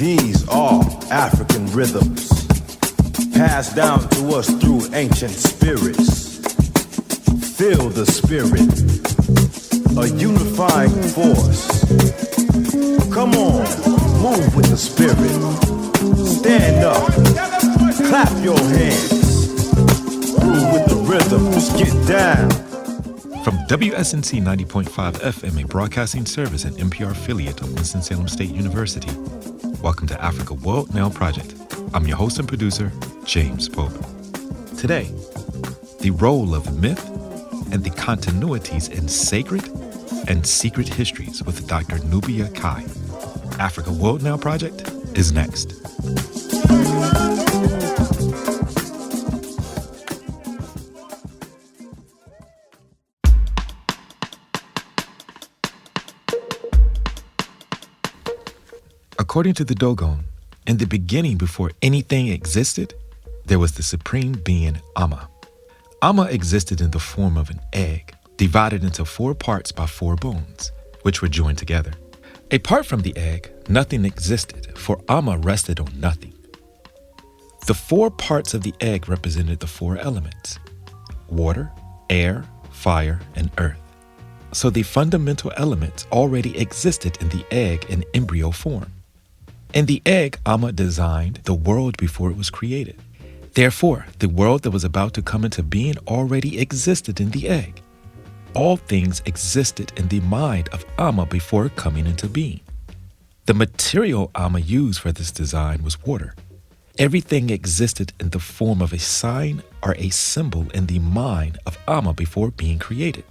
These are African rhythms, passed down to us through ancient spirits. Feel the spirit, a unifying force. Come on, move with the spirit. Stand up, clap your hands. Groove with the rhythms, get down. From WSNC 90.5 FM, a broadcasting service and NPR affiliate of Winston-Salem State University. Welcome to Africa World Now Project. I'm your host and producer, James Pope. Today, the role of myth and the continuities in sacred and secret histories with Dr. Nubia Kai. Africa World Now Project is next. According to the Dogon, in the beginning, before anything existed, there was the supreme being Amma. Amma existed in the form of an egg, divided into 4 parts by 4 bones, which were joined together. Apart from the egg, nothing existed, for Amma rested on nothing. The 4 parts of the egg represented the 4 elements: water, air, fire, and earth. So the fundamental elements already existed in the egg in embryo form. In the egg, Amma designed the world before it was created. Therefore, the world that was about to come into being already existed in the egg. All things existed in the mind of Amma before coming into being. The material Amma used for this design was water. Everything existed in the form of a sign or a symbol in the mind of Amma before being created.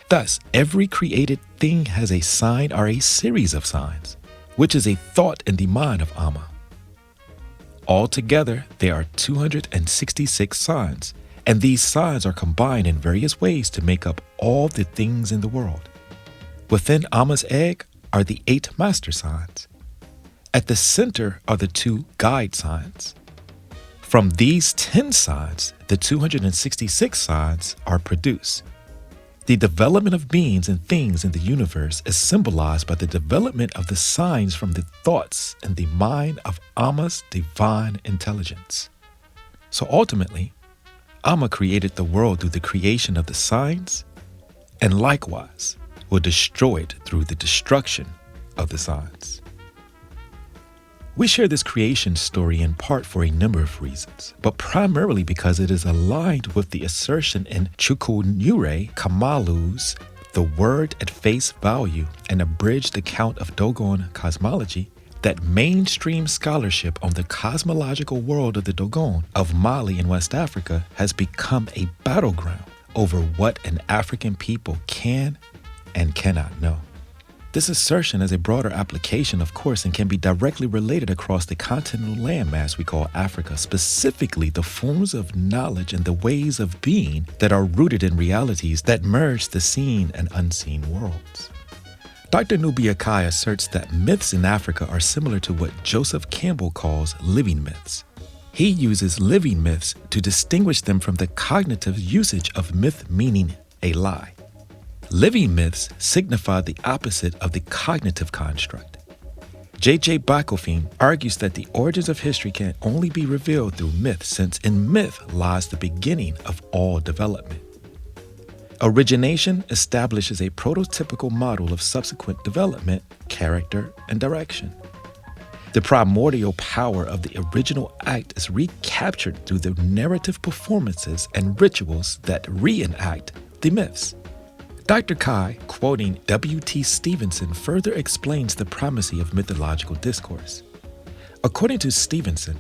Thus, every created thing has a sign or a series of signs, which is a thought in the mind of Amma. Altogether, there are 266 signs, and these signs are combined in various ways to make up all the things in the world. Within Amma's egg are the 8 master signs. At the center are the 2 guide signs. From these 10 signs, the 266 signs are produced. The development of beings and things in the universe is symbolized by the development of the signs from the thoughts in the mind of Amma's divine intelligence. So ultimately, Amma created the world through the creation of the signs, and likewise will destroy it through the destruction of the signs. We share this creation story in part for a number of reasons, but primarily because it is aligned with the assertion in Chukwunure Kamalu's The Word at Face Value, an abridged account of Dogon cosmology, that mainstream scholarship on the cosmological world of the Dogon of Mali and West Africa has become a battleground over what an African people can and cannot know. This assertion has a broader application, of course, and can be directly related across the continental landmass we call Africa, specifically the forms of knowledge and the ways of being that are rooted in realities that merge the seen and unseen worlds. Dr. Nubia Kai asserts that myths in Africa are similar to what Joseph Campbell calls living myths. He uses living myths to distinguish them from the cognitive usage of myth meaning a lie. Living myths signify the opposite of the cognitive construct. J.J. Bacofen argues that the origins of history can only be revealed through myth, since in myth lies the beginning of all development. Origination establishes a prototypical model of subsequent development, character, and direction. The primordial power of the original act is recaptured through the narrative performances and rituals that reenact the myths. Dr. Kai, quoting W.T. Stevenson, further explains the primacy of mythological discourse. According to Stevenson,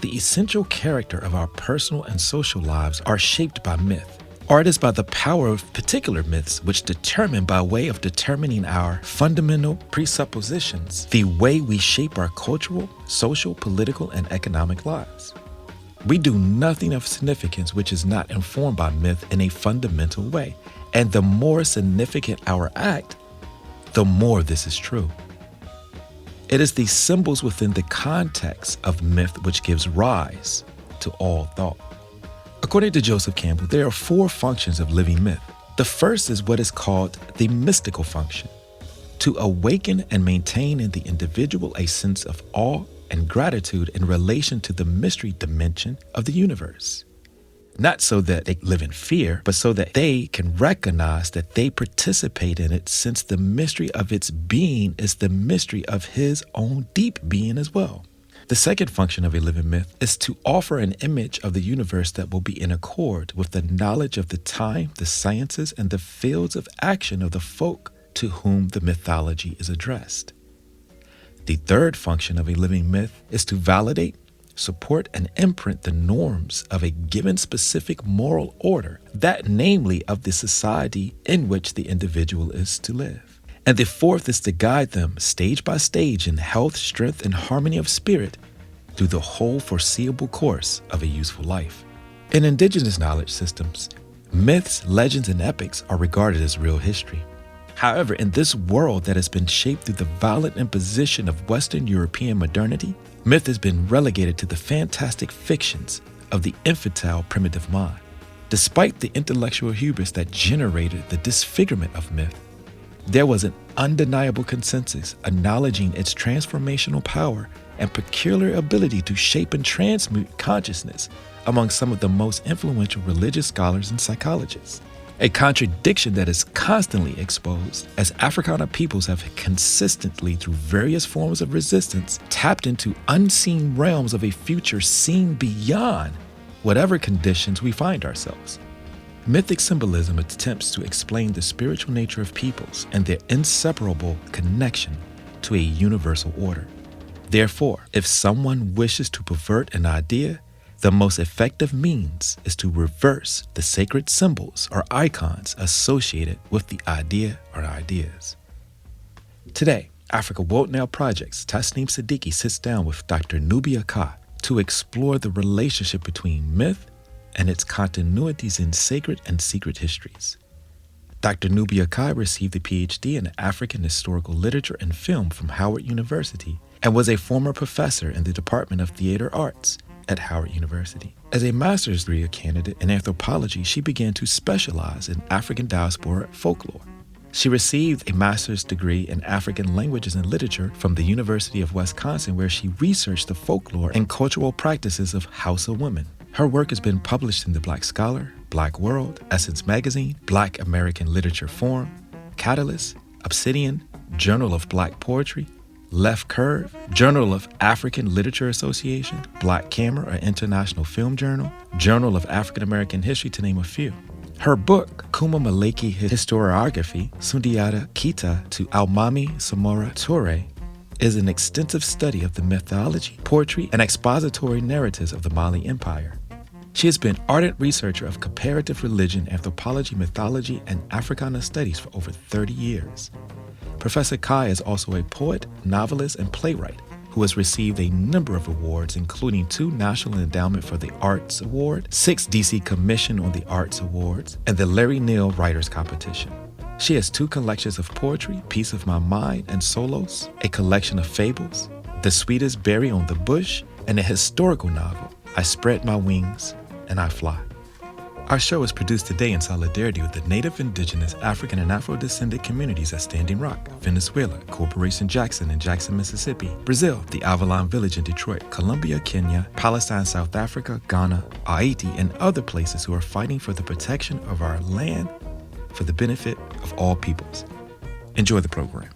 the essential character of our personal and social lives are shaped by myth, or it is by the power of particular myths which determine, by way of determining our fundamental presuppositions, the way we shape our cultural, social, political, and economic lives. We do nothing of significance which is not informed by myth in a fundamental way. And the more significant our act, the more this is true. It is the symbols within the context of myth which gives rise to all thought. According to Joseph Campbell, there are 4 functions of living myth. The first is what is called the mystical function, to awaken and maintain in the individual a sense of awe and gratitude in relation to the mystery dimension of the universe. Not so that they live in fear, but so that they can recognize that they participate in it, since the mystery of its being is the mystery of his own deep being as well. The second function of a living myth is to offer an image of the universe that will be in accord with the knowledge of the time, the sciences, and the fields of action of the folk to whom the mythology is addressed. The third function of a living myth is to validate, support, and imprint the norms of a given specific moral order, that namely of the society in which the individual is to live. And the fourth is to guide them stage by stage in health, strength, and harmony of spirit through the whole foreseeable course of a useful life. In indigenous knowledge systems, myths, legends, and epics are regarded as real history. However, in this world that has been shaped through the violent imposition of Western European modernity, myth has been relegated to the fantastic fictions of the infantile primitive mind. Despite the intellectual hubris that generated the disfigurement of myth, there was an undeniable consensus acknowledging its transformational power and peculiar ability to shape and transmute consciousness among some of the most influential religious scholars and psychologists. A contradiction that is constantly exposed as Africana peoples have consistently, through various forms of resistance, tapped into unseen realms of a future seen beyond whatever conditions we find ourselves. Mythic symbolism attempts to explain the spiritual nature of peoples and their inseparable connection to a universal order. Therefore, if someone wishes to pervert an idea, the most effective means is to reverse the sacred symbols or icons associated with the idea or ideas. Today, Africa World Now Project's Tasneem Siddiqui sits down with Dr. Nubia Kai to explore the relationship between myth and its continuities in sacred and secret histories. Dr. Nubia Kai received a PhD in African Historical Literature and Film from Howard University and was a former professor in the Department of Theater Arts at Howard University. As a master's degree candidate in anthropology, she began to specialize in African diaspora folklore. She received a master's degree in African languages and literature from the University of Wisconsin, where she researched the folklore and cultural practices of Hausa women. Her work has been published in the Black Scholar, Black World, Essence Magazine, Black American Literature Forum, Catalyst, Obsidian, Journal of Black Poetry, Left Curve, Journal of African Literature Association, Black Camera, an international film journal, Journal of African American History, to name a few. Her book, Kuma Maleki Historiography, Sundiata Kita to Almami Samora Toure, is an extensive study of the mythology, poetry, and expository narratives of the Mali Empire. She has been ardent researcher of comparative religion, anthropology, mythology, and Africana studies for over 30 years. Professor Kai is also a poet, novelist, and playwright who has received a number of awards, including 2 National Endowment for the Arts Award, 6 DC Commission on the Arts Awards, and the Larry Neal Writers Competition. She has 2 collections of poetry, Piece of My Mind and Solos, a collection of fables, The Sweetest Berry on the Bush, and a historical novel, I Spread My Wings and I Fly. Our show is produced today in solidarity with the Native, Indigenous, African, and Afro-descendant communities at Standing Rock, Venezuela, Corporation Jackson in Jackson, Mississippi, Brazil, the Avalon Village in Detroit, Colombia, Kenya, Palestine, South Africa, Ghana, Haiti, and other places who are fighting for the protection of our land for the benefit of all peoples. Enjoy the program.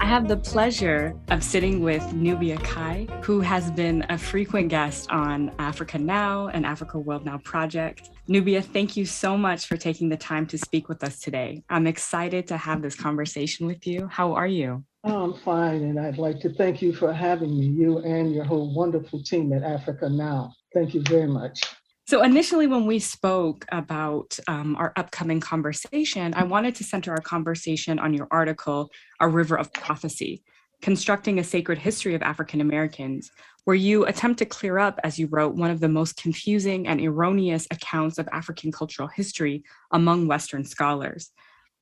I have the pleasure of sitting with Nubia Kai, who has been a frequent guest on Africa Now and Africa World Now Project. Nubia, thank you so much for taking the time to speak with us today. I'm excited to have this conversation with you. How are you? Oh, I'm fine, and I'd like to thank you for having me, you and your whole wonderful team at Africa Now. Thank you very much. So initially, when we spoke about our upcoming conversation, I wanted to center our conversation on your article, A River of Prophecy, Constructing a Sacred History of African Americans, where you attempt to clear up, as you wrote, one of the most confusing and erroneous accounts of African cultural history among Western scholars,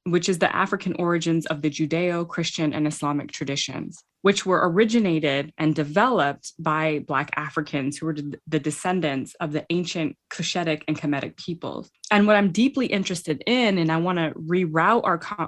which is the African origins of the Judeo-Christian and Islamic traditions. which were originated and developed by Black Africans who were the descendants of the ancient Cushitic and Kemetic peoples. And what I'm deeply interested in, and I want to reroute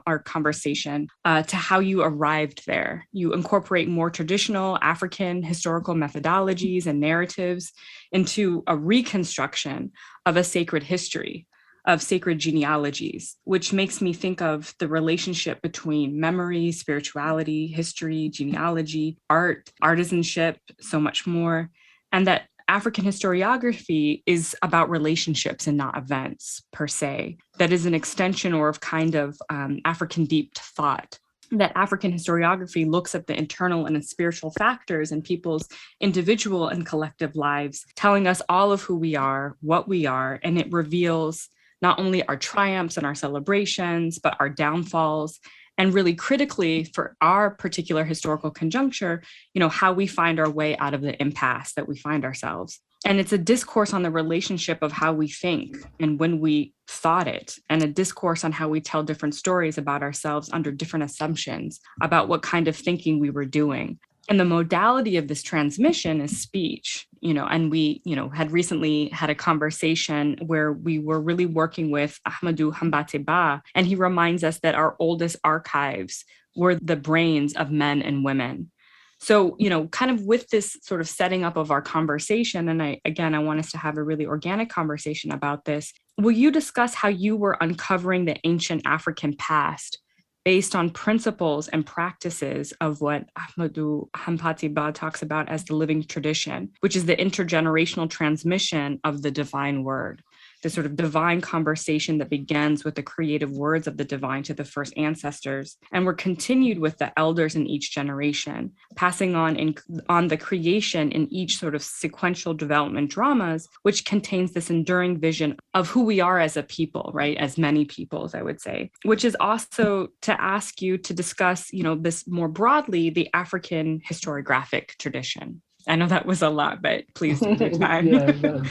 our conversation to how you arrived there. You incorporate more traditional African historical methodologies and narratives into a reconstruction of a sacred history, of sacred genealogies, which makes me think of the relationship between memory, spirituality, history, genealogy, art, artisanship, so much more, and that African historiography is about relationships and not events per se. That is an extension or of kind of African deep thought. That African historiography looks at the internal and spiritual factors in people's individual and collective lives, telling us all of who we are, what we are, and it reveals not only our triumphs and our celebrations, but our downfalls, and really critically for our particular historical conjuncture, how we find our way out of the impasse that we find ourselves. And it's a discourse on the relationship of how we think and when we thought it, and a discourse on how we tell different stories about ourselves under different assumptions about what kind of thinking we were doing. And the modality of this transmission is speech, and we, had recently had a conversation where we were really working with Ahmadou Hambate Ba, and he reminds us that our oldest archives were the brains of men and women. So, kind of with this sort of setting up of our conversation, and I want us to have a really organic conversation about this, will you discuss how you were uncovering the ancient African past based on principles and practices of what Ahmadou Hambate Ba talks about as the living tradition, which is the intergenerational transmission of the divine word, the sort of divine conversation that begins with the creative words of the divine to the first ancestors, and were continued with the elders in each generation, passing on the creation in each sort of sequential development dramas, which contains this enduring vision of who we are as a people, right? As many peoples, I would say, which is also to ask you to discuss, this more broadly, the African historiographic tradition. I know that was a lot, but please take your time.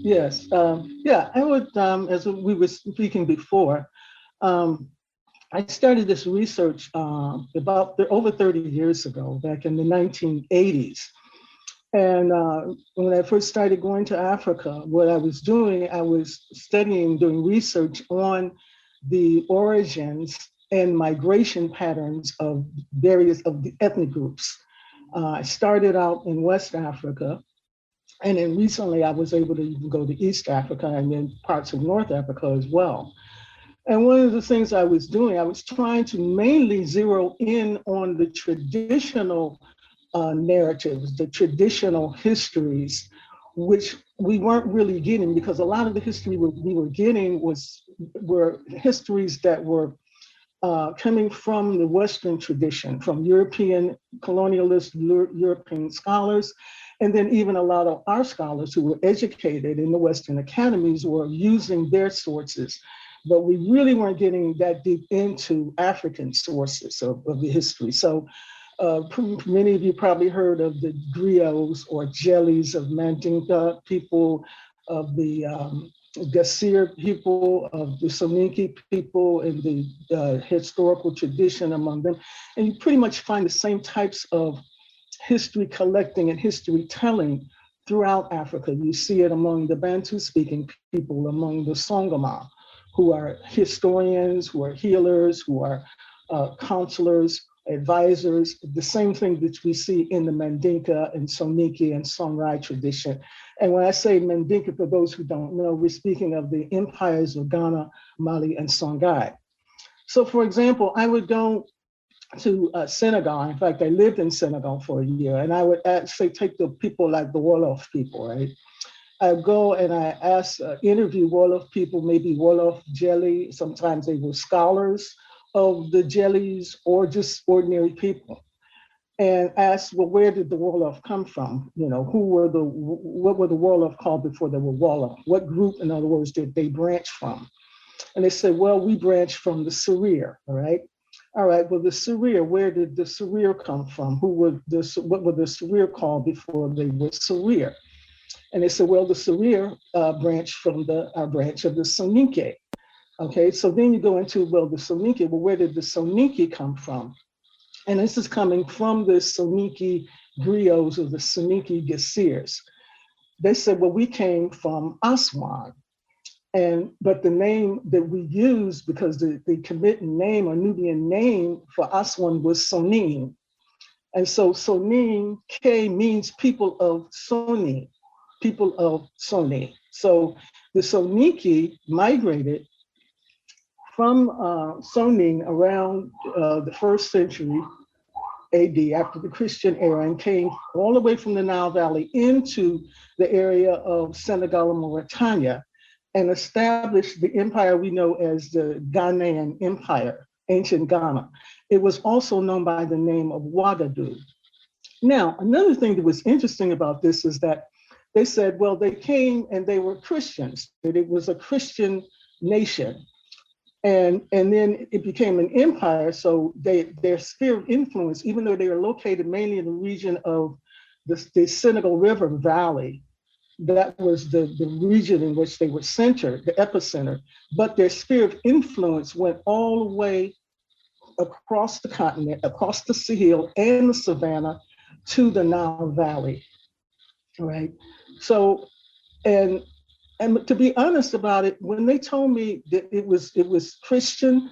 Yes. I would, as we were speaking before, I started this research about over 30 years ago, back in the 1980s. And when I first started going to Africa, what I was doing, I was doing research on the origins and migration patterns of various of the ethnic groups. I started out in West Africa. And then recently I was able to even go to East Africa and then parts of North Africa as well. And one of the things I was doing, I was trying to mainly zero in on the traditional narratives, the traditional histories, which we weren't really getting, because a lot of the history we were getting were histories that were coming from the Western tradition, from European colonialist European scholars. And then even a lot of our scholars who were educated in the Western academies were using their sources. But we really weren't getting that deep into African sources of the history. So many of you probably heard of the griots or jellies of Mandinka people, of the Gasir people, of the Soninke people, and the historical tradition among them. And you pretty much find the same types of history collecting and history telling throughout Africa. You see it among the Bantu speaking people, among the Sangoma, who are historians, who are healers, who are counselors, advisors, the same thing that we see in the Mandinka and Soninke and Songhai tradition. And when I say Mandinka, for those who don't know, we're speaking of the empires of Ghana, Mali, and Songhai. So for example, I would go to Senegal. In fact, I lived in Senegal for a year, and I would actually take the people like the Wolof people, right? I go and I interview Wolof people, maybe Wolof Jelly. Sometimes they were scholars of the Jellies or just ordinary people, and ask, well, where did the Wolof come from? What were the Wolof called before they were Wolof? What group, in other words, did they branch from? And they said, well, we branched from the Serer, all right? All right, well, the Serer, where did the Serer come from? What were the Serer called before they were Serer? And they said, well, the Serer branched from our branch of the Soninke. Okay, so then you go into, well, the Soninke, well, where did the Soninke come from? And this is coming from the Soninke griots or the Soninke Gesirs. They said, well, we came from Aswan. But the name that we used, because the Kemetic name or Nubian name for Aswan was Sonin. And so Sonin K means people of Soni, people of Soni. So the Soninke migrated from Sonin around the first century AD, after the Christian era, and came all the way from the Nile Valley into the area of Senegal and Mauritania, and established the empire we know as the Ghanaian Empire, ancient Ghana. It was also known by the name of Ouagadougou. Now, another thing that was interesting about this is that they said, well, they came and they were Christians, that it was a Christian nation. And then it became an empire. So their sphere of influence, even though they were located mainly in the region of the Senegal River Valley, that was the region in which they were centered, the epicenter, but their sphere of influence went all the way across the continent, across the Sahel and the Savannah to the Nile Valley, right? So, and to be honest about it, when they told me that it was Christian,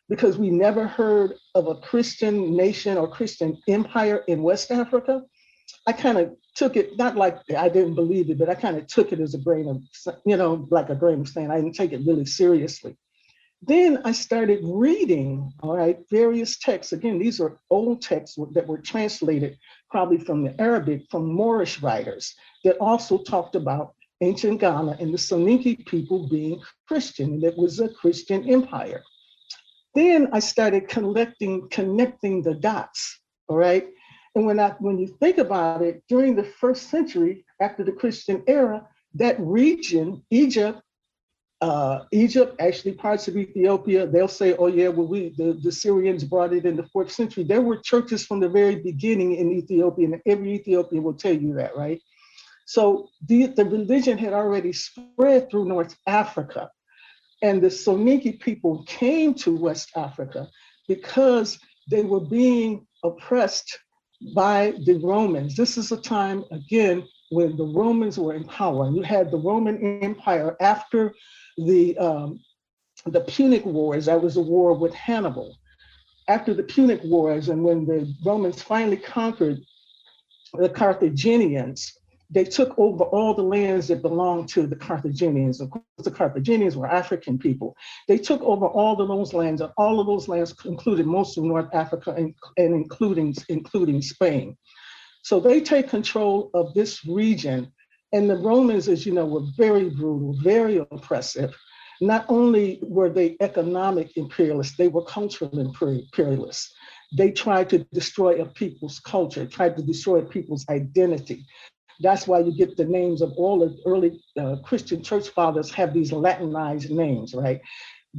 because we never heard of a Christian nation or Christian empire in West Africa, I kind of took it, not like I didn't believe it, but I kind of took it as a grain of, like a grain of sand. I didn't take it really seriously. Then I started reading, all right, various texts. Again, these are old texts that were translated probably from the Arabic, from Moorish writers that also talked about ancient Ghana and the Soninke people being Christian, and it was a Christian empire. Then I started connecting the dots, all right? And when you think about it, during the first century after the Christian era, that region, Egypt, actually parts of Ethiopia, they'll say, oh yeah, well, the Syrians brought it in the 4th century. There were churches from the very beginning in Ethiopia, and every Ethiopian will tell you that, right? So the religion had already spread through North Africa, and the Soninke people came to West Africa because they were being oppressed by the Romans. This is a time, again, when the Romans were in power. And you had the Roman Empire after the Punic Wars. That was a war with Hannibal. After the Punic Wars, and when the Romans finally conquered the Carthaginians, they took over all the lands that belonged to the Carthaginians. Of course, the Carthaginians were African people. They took over all of those lands, and all of those lands included most of North Africa and including Spain. So they take control of this region. And the Romans, as you know, were very brutal, very oppressive. Not only were they economic imperialists, they were cultural imperialists. They tried to destroy a people's culture, tried to destroy people's identity. That's why you get the names of all the early Christian church fathers have these Latinized names, right?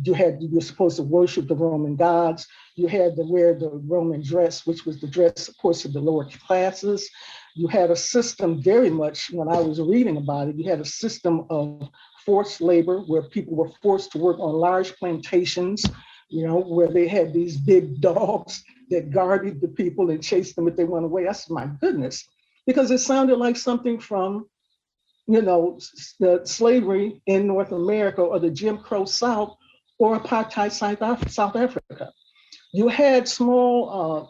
You were supposed to worship the Roman gods. You had to wear the Roman dress, which was the dress, of course, of the lower classes. You had a system very much, when I was reading about it, you had a system of forced labor where people were forced to work on large plantations, where they had these big dogs that guarded the people and chased them if they went away. That's my goodness. Because it sounded like something from, the slavery in North America or the Jim Crow South or apartheid South Africa. You had small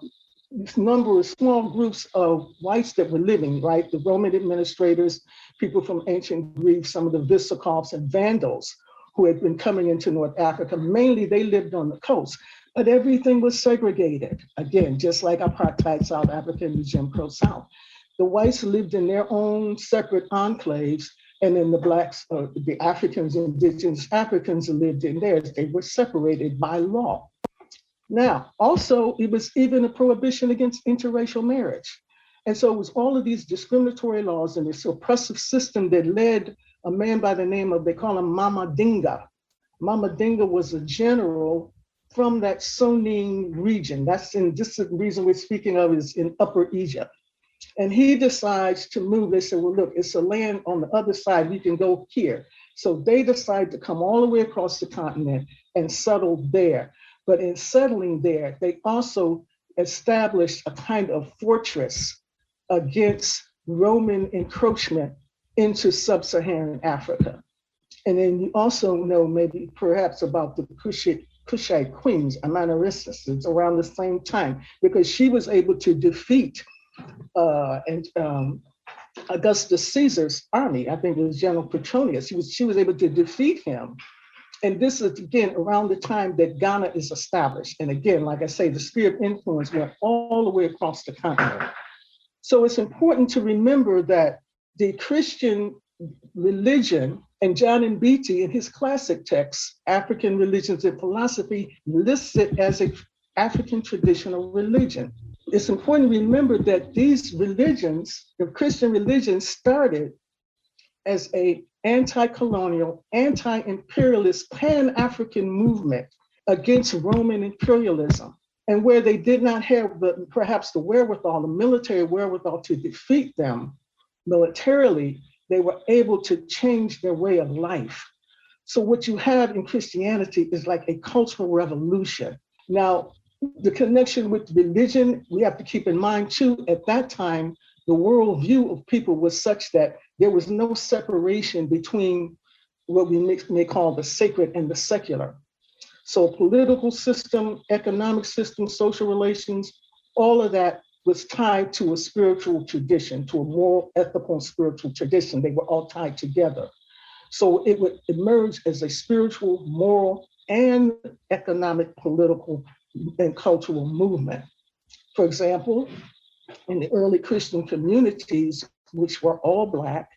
groups of whites that were living, right? The Roman administrators, people from ancient Greece, some of the Visigoths and Vandals who had been coming into North Africa. Mainly they lived on the coast, but everything was segregated. Again, just like apartheid South Africa and the Jim Crow South. The whites lived in their own separate enclaves, and then the blacks, the Africans, indigenous Africans lived in theirs. They were separated by law. Now, also, it was even a prohibition against interracial marriage. And so it was all of these discriminatory laws and this oppressive system that led a man by the name of, they call him Mama Dinga. Mama Dinga was a general from that Sonin region. This is the reason we're speaking of is in Upper Egypt. And he decides to move. They said, well, look, it's a land on the other side. We can go here. So they decide to come all the way across the continent and settle there. But in settling there, they also established a kind of fortress against Roman encroachment into sub-Saharan Africa. And then you also know maybe perhaps about the Kushite queens, Amanarisis, it's around the same time, because she was able to defeat Augustus Caesar's army. I think it was General Petronius. She was able to defeat him. And this is, again, around the time that Ghana is established. And again, like I say, the sphere of influence went all the way across the continent. So it's important to remember that the Christian religion, and John Mbiti in his classic text, African Religions and Philosophy, lists it as an African traditional religion. It's important to remember that these religions, the Christian religions, started as a anti-colonial, anti-imperialist, pan-African movement against Roman imperialism, and where they did not have perhaps the wherewithal, the military wherewithal to defeat them militarily, they were able to change their way of life. So what you have in Christianity is like a cultural revolution. Now, the connection with religion, we have to keep in mind too, at that time, the worldview of people was such that there was no separation between what we may call the sacred and the secular. So political system, economic system, social relations, all of that was tied to a spiritual tradition, to a moral, ethical, and spiritual tradition. They were all tied together. So it would emerge as a spiritual, moral, and economic, political, and cultural movement. For example, in the early Christian communities, which were all Black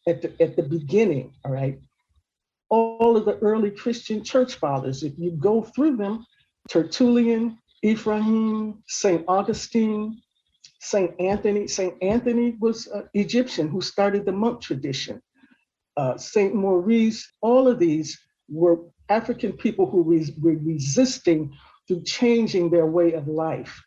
at the beginning, all right, all of the early Christian church fathers, if you go through them, Tertullian, Ephraim, St. Augustine, St. Anthony. St. Anthony was Egyptian who started the monk tradition. St. Maurice, all of these were African people who were resisting through changing their way of life.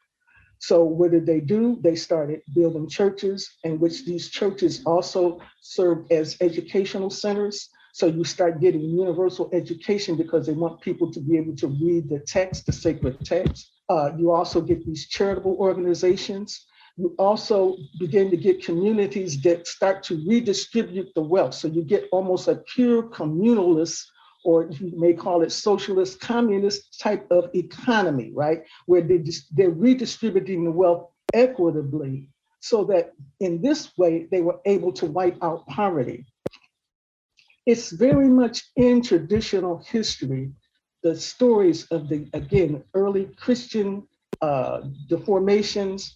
So what did they do? They started building churches, in which these churches also served as educational centers. So you start getting universal education because they want people to be able to read the text, the sacred text. You also get these charitable organizations. You also begin to get communities that start to redistribute the wealth. So you get almost a pure communalist, or you may call it socialist, communist type of economy, right? Where they're redistributing the wealth equitably so that in this way, they were able to wipe out poverty. It's very much in traditional history, the stories of the, again, early Christian deformations,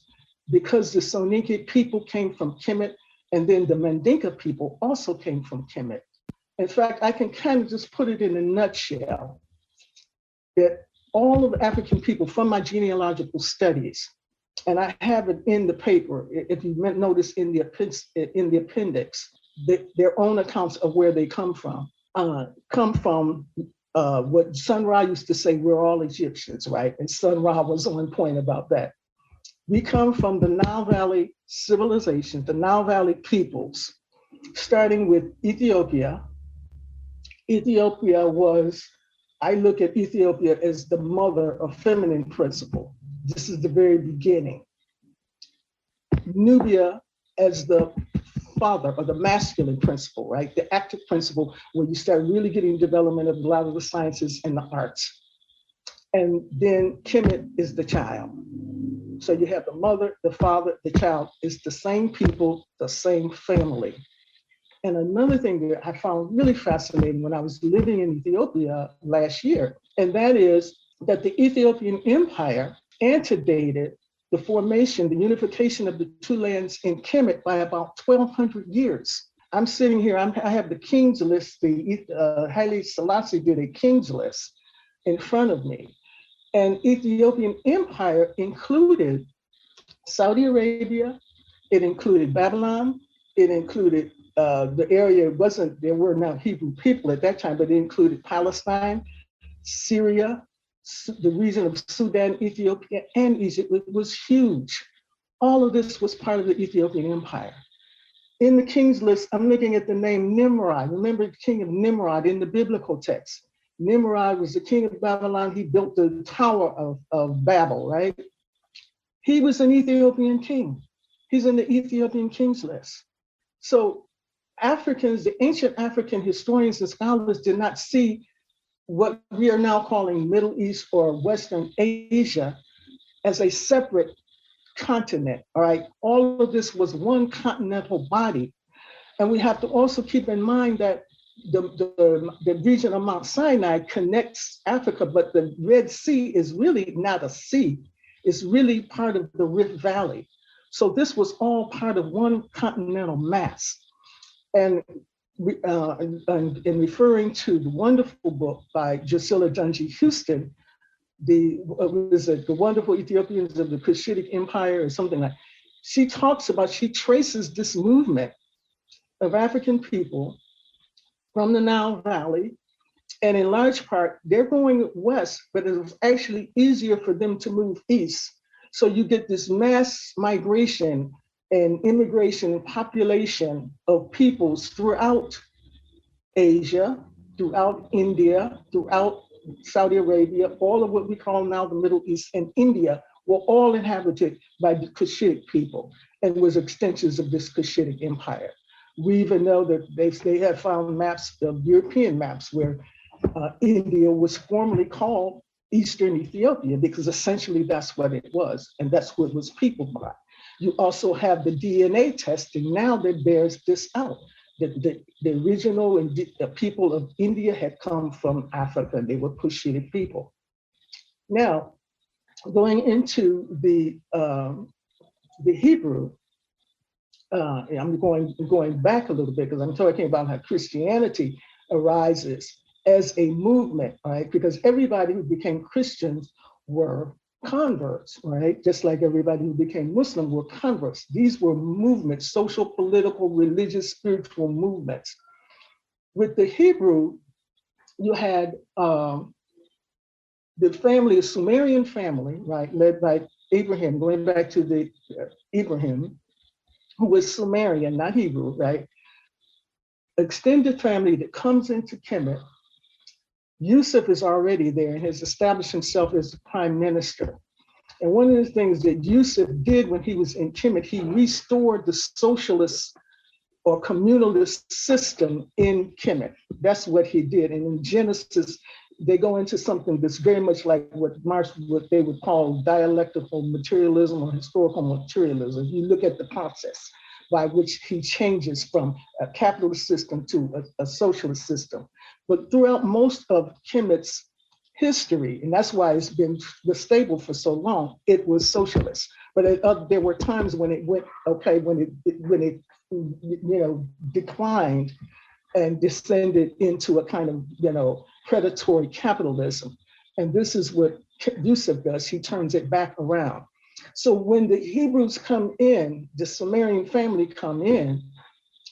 because the Soninke people came from Kemet, and then the Mandinka people also came from Kemet. In fact, I can kind of just put it in a nutshell that all of the African people from my genealogical studies, and I have it in the paper, if you notice in the appendix, their own accounts of where they come from what Sun Ra used to say, we're all Egyptians, right? And Sun Ra was on point about that. We come from the Nile Valley civilizations, the Nile Valley peoples, starting with Ethiopia. Ethiopia was, I look at Ethiopia as the mother of feminine principle. This is the very beginning. Nubia as the father or the masculine principle, right? The active principle where you start really getting development of a lot of the sciences and the arts. And then Kemet is the child. So you have the mother, the father, the child. It's the same people, the same family. And another thing that I found really fascinating when I was living in Ethiopia last year, and that is that the Ethiopian Empire antedated the formation, the unification of the two lands in Kemet by about 1,200 years. I'm sitting here, I have the King's List, the Haile Selassie did a King's List in front of me. And Ethiopian Empire included Saudi Arabia, it included Babylon, it included the area, there were not Hebrew people at that time, but it included Palestine, Syria, the region of Sudan, Ethiopia, and Egypt. It was huge. All of this was part of the Ethiopian Empire. In the King's List, I'm looking at the name Nimrod. Remember the king of Nimrod in the biblical text. Nimrod was the king of Babylon. He built the Tower of Babel, right? He was an Ethiopian king. He's in the Ethiopian kings list. So Africans, the ancient African historians and scholars did not see what we are now calling Middle East or Western Asia as a separate continent, all right? All of this was one continental body. And we have to also keep in mind that the region of Mount Sinai connects Africa, but the Red Sea is really not a sea. It's really part of the Rift Valley. So this was all part of one continental mass. And in referring to the wonderful book by Drusilla Dunjee Houston, the wonderful Ethiopians of the Cushitic Empire or something like that, she traces this movement of African people from the Nile Valley, and in large part, they're going west, but it was actually easier for them to move east. So you get this mass migration and immigration and population of peoples throughout Asia, throughout India, throughout Saudi Arabia, all of what we call now the Middle East and India were all inhabited by the Cushitic people and was extensions of this Cushitic empire. We even know that they have found maps, European maps, where India was formerly called Eastern Ethiopia, because essentially that's what it was, and that's what it was peopled by. You also have the DNA testing now that bears this out. The original the people of India had come from Africa. They were Cushitic people. Now, going into the Hebrew, I'm going back a little bit because I'm talking about how Christianity arises as a movement, right? Because everybody who became Christians were converts, right? Just like everybody who became Muslim were converts. These were movements, social, political, religious, spiritual movements. With the Hebrew, you had the family, a Sumerian family, right, led by Abraham, going back to the Abraham, who was Sumerian, not Hebrew, right? Extended family that comes into Kemet. Yusuf is already there and has established himself as the prime minister. And one of the things that Yusuf did when he was in Kemet, he restored the socialist or communalist system in Kemet. That's what he did. And in Genesis, they go into something that's very much like what they would call dialectical materialism or historical materialism. You look at the process by which he changes from a capitalist system to a socialist system. But throughout most of Kemet's history, and that's why it's been stable for so long, it was socialist. But there were times when it went, when it declined and descended into a kind of, predatory capitalism. And this is what Yusuf does. He turns it back around. So when the Hebrews come in, the Sumerian family come in,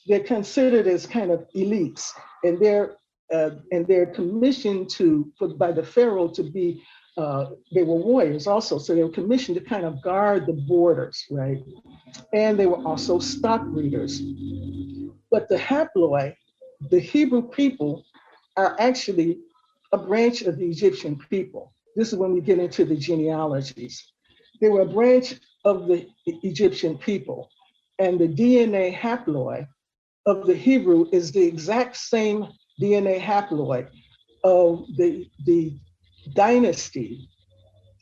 they're considered as kind of elites, and they're commissioned by the pharaoh to be. They were warriors also, so they were commissioned to kind of guard the borders, right? And they were also stock breeders. But the haploi, the Hebrew people, are actually a branch of the Egyptian people. This is when we get into the genealogies. They were a branch of the Egyptian people, and the DNA haploi of the Hebrew is the exact same DNA haploi of the dynasty,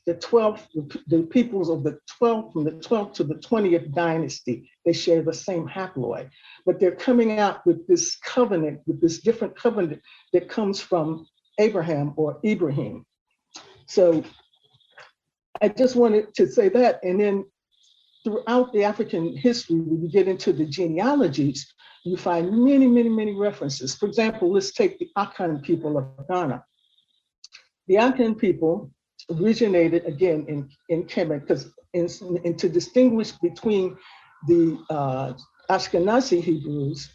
the 12th, the peoples of the 12th, from the 12th to the 20th dynasty. They share the same haploi, but they're coming out with this covenant, with this different covenant that comes from Abraham or Ibrahim. So I just wanted to say that. And then throughout the African history, when you get into the genealogies, you find many, many, many references. For example, let's take the Akan people of Ghana. The Akan people originated again in Kemet, because to distinguish between the Ashkenazi Hebrews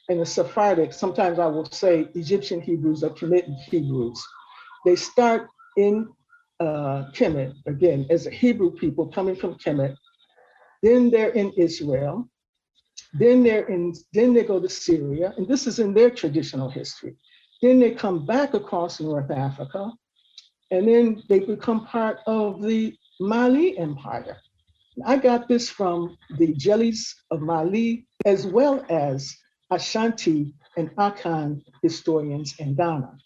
and the Sephardic, sometimes I will say Egyptian Hebrews or Kemetic Hebrews. They start in Kemet, again, as a Hebrew people coming from Kemet. Then they're in Israel. Then they go to Syria, and this is in their traditional history. Then they come back across North Africa, and then they become part of the Mali Empire. I got this from the Jellies of Mali, as well as Ashanti and Akan historians in Ghana,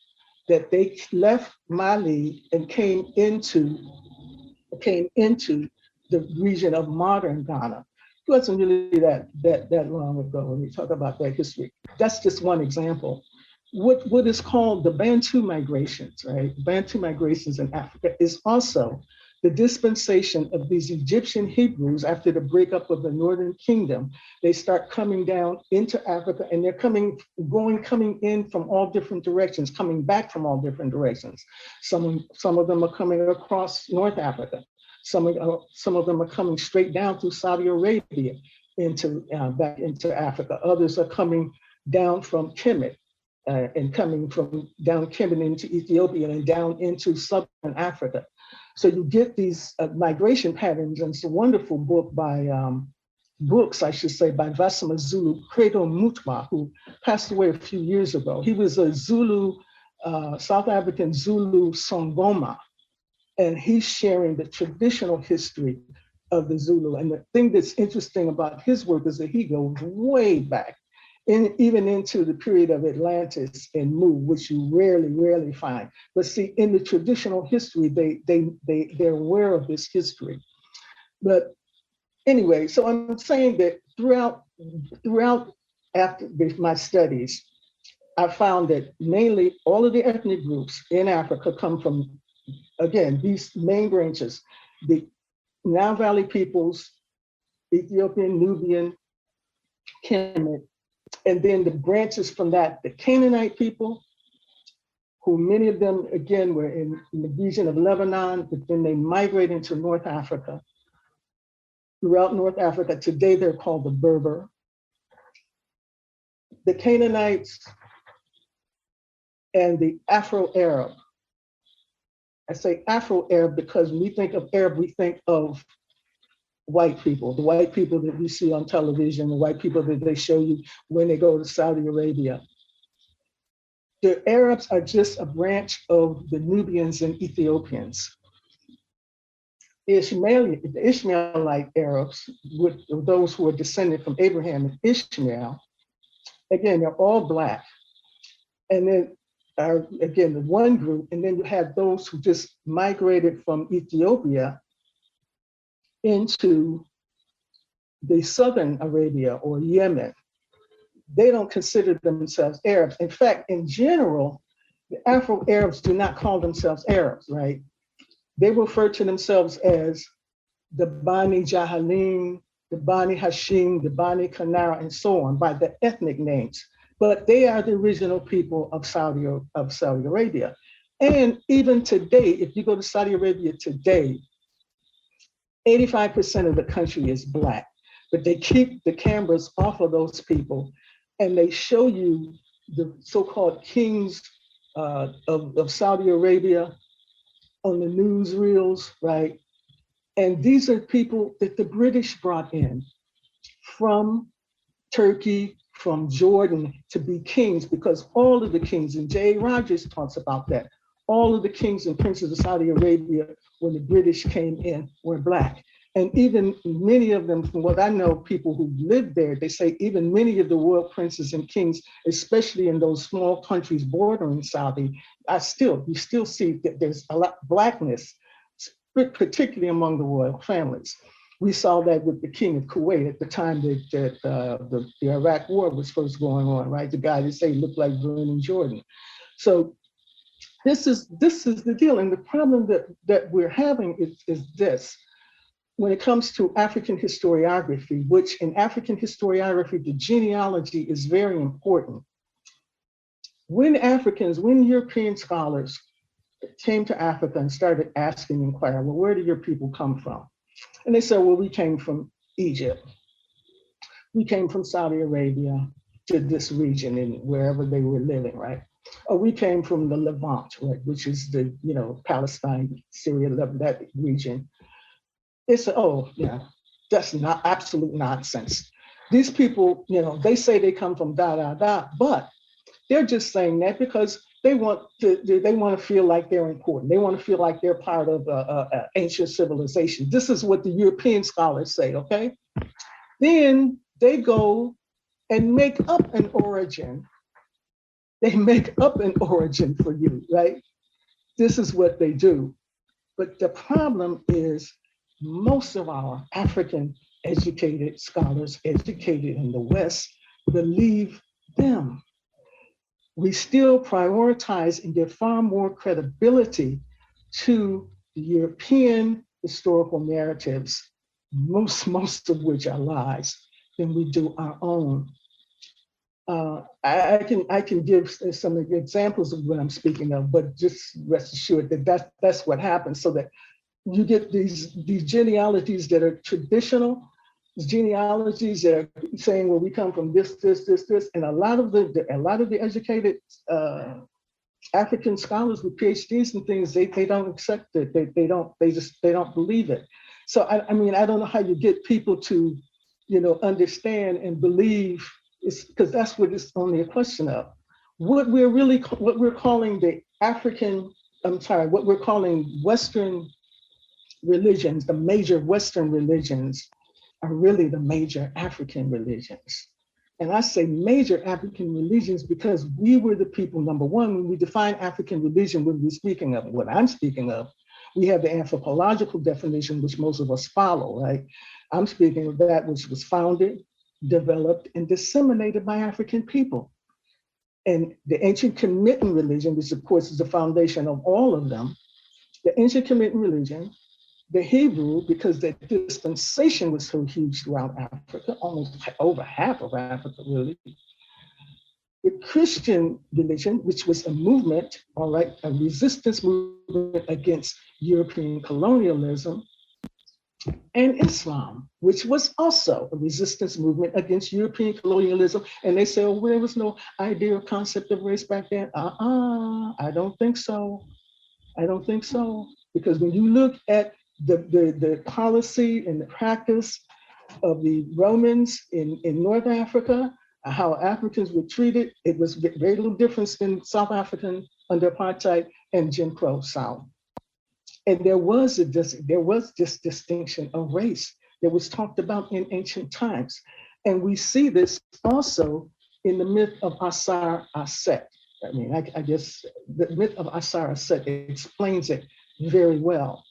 that they left Mali and came into the region of modern Ghana. It wasn't really that long ago when we talk about that history. That's just one example. What is called the Bantu migrations, right? Bantu migrations in Africa is also the dispensation of these Egyptian Hebrews after the breakup of the Northern Kingdom. They start coming down into Africa, and they're coming in from all different directions, coming back from all different directions. Some of them are coming across North Africa. Some of them are coming straight down through Saudi Arabia back into Africa. Others are coming down from Kemet. And coming from down Kemet into Ethiopia and down into Southern Africa. So you get these migration patterns, and it's a wonderful book by Vasima Zulu Credo Mutwa, who passed away a few years ago. He was a Zulu, South African Zulu Sangoma, and he's sharing the traditional history of the Zulu. And the thing that's interesting about his work is that he goes way back, even into the period of Atlantis and Mu, which you rarely find. But see, in the traditional history, they're aware of this history. But anyway, so I'm saying that throughout after my studies, I found that mainly all of the ethnic groups in Africa come from, again, these main branches: the Nile Valley peoples, Ethiopian, Nubian, Kemet. And then the branches from that, the Canaanite people, who many of them, again, were in the region of Lebanon, but then they migrate into North Africa. Throughout North Africa, today they're called the Berber. The Canaanites and the Afro-Arab. I say Afro-Arab because when we think of Arab, we think of white people, the white people that we see on television, the white people that they show you when they go to Saudi Arabia. The Arabs are just a branch of the Nubians and Ethiopians. The Ishmaelite Arabs, those who are descended from Abraham and Ishmael, again, they're all Black. And then are, again, the one group, and then you have those who just migrated from Ethiopia into the Southern Arabia or Yemen. They don't consider themselves Arabs. In fact, in general, the Afro-Arabs do not call themselves Arabs, right? They refer to themselves as the Bani Jahalim, the Bani Hashim, the Bani Kanara, and so on by the ethnic names. But they are the original people of Saudi Arabia. And even today, if you go to Saudi Arabia today, 85% of the country is Black, but they keep the cameras off of those people and they show you the so-called kings of Saudi Arabia on the newsreels, right? And these are people that the British brought in from Turkey, from Jordan to be kings, because all of the kings, and J.A. Rogers talks about that, all of the kings and princes of Saudi Arabia when the British came in were Black. And even many of them, from what I know, people who lived there, they say even many of the royal princes and kings, especially in those small countries bordering Saudi, you still see that there's a lot of Blackness, particularly among the royal families. We saw that with the king of Kuwait at the time that the Iraq war was first going on, right? The guy they say looked like Vernon Jordan. So this is the deal. And the problem that we're having is this. When it comes to African historiography, which in African historiography, the genealogy is very important. When European scholars came to Africa and started asking, inquiring, well, where do your people come from? And they said, well, we came from Egypt. We came from Saudi Arabia to this region and wherever they were living, right? Or we came from the Levant, right, which is the, Palestine, Syria, that region. They said, oh, yeah, that's not absolute nonsense. These people, they say they come from but they're just saying that because They want to feel like they're important. They want to feel like they're part of ancient civilization. This is what the European scholars say, okay? Then they go and make up an origin. They make up an origin for you, right? This is what they do. But the problem is most of our African educated scholars, educated in the West, believe them. We still prioritize and give far more credibility to the European historical narratives, most of which are lies, than we do our own. I can give some examples of what I'm speaking of, but just rest assured that that's what happens. So that you get these genealogies that are traditional, genealogies that are saying, well, we come from this, and a lot of the educated African scholars with PhDs and things, they don't accept it. They don't believe it. So I mean, I don't know how you get people to, understand and believe. It's because that's what it's only a question of. What we're calling what we're calling Western religions, the major Western religions, are really the major African religions. And I say major African religions because we were the people, number one, when we define African religion, when we're speaking of what I'm speaking of, we have the anthropological definition, which most of us follow, right? I'm speaking of that which was founded, developed, and disseminated by African people. And the ancient Kemetic religion, which of course is the foundation of all of them, the ancient Kemetic religion, the Hebrew, because the dispensation was so huge throughout Africa, almost over half of Africa, really. The Christian religion, which was a movement, all right, a resistance movement against European colonialism, and Islam, which was also a resistance movement against European colonialism. And they say, oh, well, there was no idea or concept of race back then. I don't think so. I don't think so. Because when you look at the policy and the practice of the Romans in North Africa, how Africans were treated, it was very little difference than South African under apartheid and Jim Crow South. And there was this distinction of race that was talked about in ancient times. And we see this also in the myth of Asar-Aset. I mean, I guess the myth of Asar-Aset explains it very well,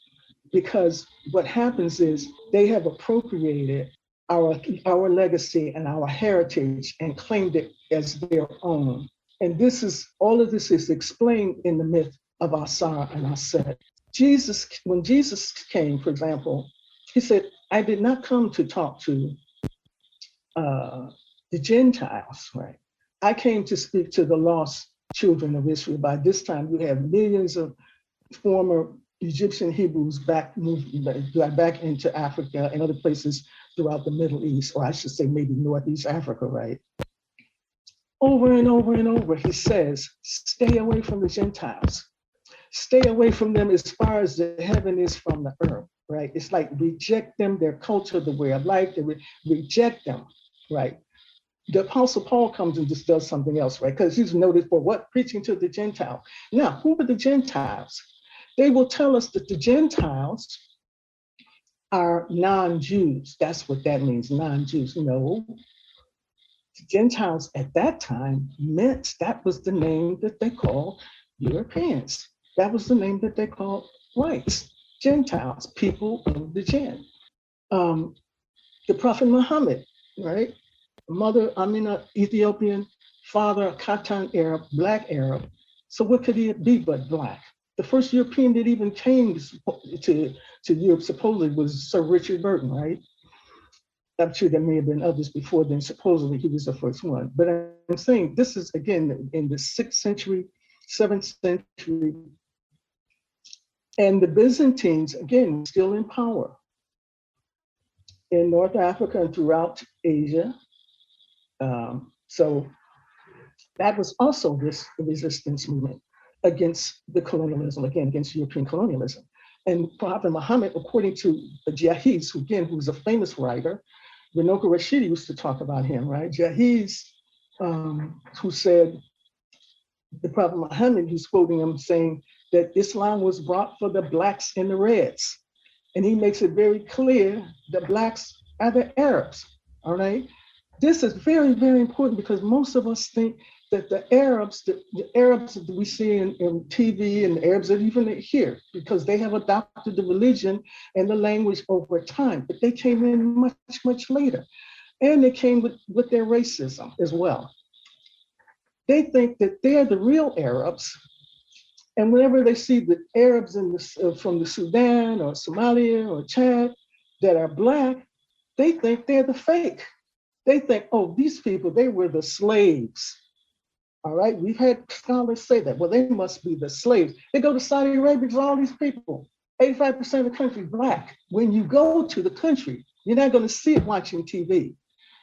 because what happens is they have appropriated our legacy and our heritage and claimed it as their own. And all of this is explained in the myth of Asar and Aset. When Jesus came, for example, he said, I did not come to talk to the Gentiles, right? I came to speak to the lost children of Israel. By this time, you have millions of former Egyptian Hebrews back into Africa and other places throughout the Middle East, or I should say maybe Northeast Africa, right? Over and over and over, he says, stay away from the Gentiles. Stay away from them as far as the heaven is from the earth, right? It's like reject them, their culture, the way of life, reject them, right? The Apostle Paul comes and just does something else, right? Because he's noted for what? Preaching to the Gentiles. Now, who are the Gentiles? They will tell us that the Gentiles are non-Jews. That's what that means, non-Jews. No, the Gentiles at that time meant that was the name that they called Europeans. That was the name that they called whites, Gentiles, people of the Jinn. The Prophet Muhammad, right? Mother Amina, Ethiopian, father Khatan Arab, black Arab. So what could he be but black? The first European that even came to Europe supposedly was Sir Richard Burton, right? I'm sure there may have been others before then. Supposedly he was the first one. But I'm saying this is, again, in the 6th century, 7th century. And the Byzantines, again, still in power in North Africa and throughout Asia. So that was also this resistance movement against the colonialism, again, against European colonialism. And Prophet Muhammad, according to Jahiz, who's a famous writer, Renoka Rashidi used to talk about him, right? Jahiz, who said, the Prophet Muhammad, he's quoting him saying that Islam was brought for the blacks and the reds. And he makes it very clear the blacks are the Arabs, all right? This is very, very important because most of us think that the Arabs that we see in TV and the Arabs that even here, because they have adopted the religion and the language over time, but they came in much, much later. And they came with their racism as well. They think that they're the real Arabs. And whenever they see the Arabs from the Sudan or Somalia or Chad that are black, they think they're the fake. They think, oh, these people, they were the slaves. All right, we've had scholars say that. Well, they must be the slaves. They go to Saudi Arabia, there's all these people. 85% of the country black. When you go to the country, you're not going to see it watching TV.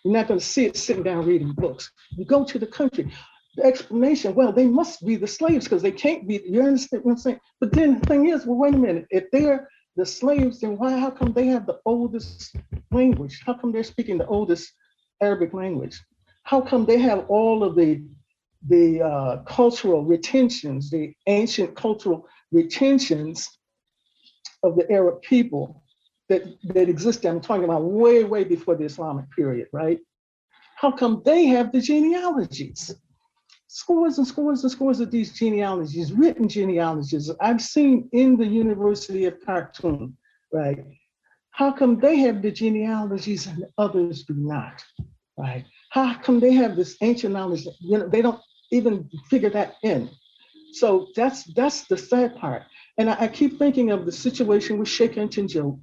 You're not going to see it sitting down reading books. You go to the country. The explanation, well, they must be the slaves because they can't be, you understand what I'm saying? But then the thing is, well, wait a minute, if they're the slaves, then how come they have the oldest language? How come they're speaking the oldest Arabic language? How come they have all of the cultural retentions, the ancient cultural retentions of the Arab people that existed? I'm talking about way, way before the Islamic period, right? How come they have the genealogies? Scores and scores and scores of these genealogies, written genealogies I've seen in the University of Khartoum, right? How come they have the genealogies and others do not, right? How come they have this ancient knowledge that, they don't even figure that in? So that's the sad part. And I keep thinking of the situation with Sheikh Anta Diop.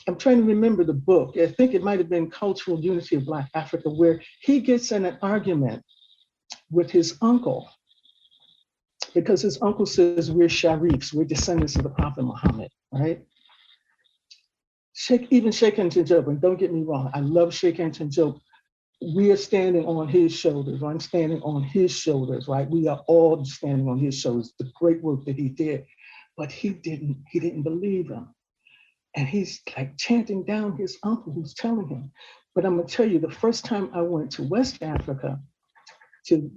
I'm trying to remember the book. I think it might have been Cultural Unity of Black Africa, where he gets in an argument with his uncle, because his uncle says we're Sharifs, we're descendants of the Prophet Muhammad, right? Even Sheikh Anta Diop, and don't get me wrong, I love Sheikh Anta Diop. We are standing on his shoulders, I'm standing on his shoulders, right? We are all standing on his shoulders, the great work that he did, but he didn't believe him. And he's like chanting down his uncle who's telling him. But I'm gonna tell you, the first time I went to West Africa, to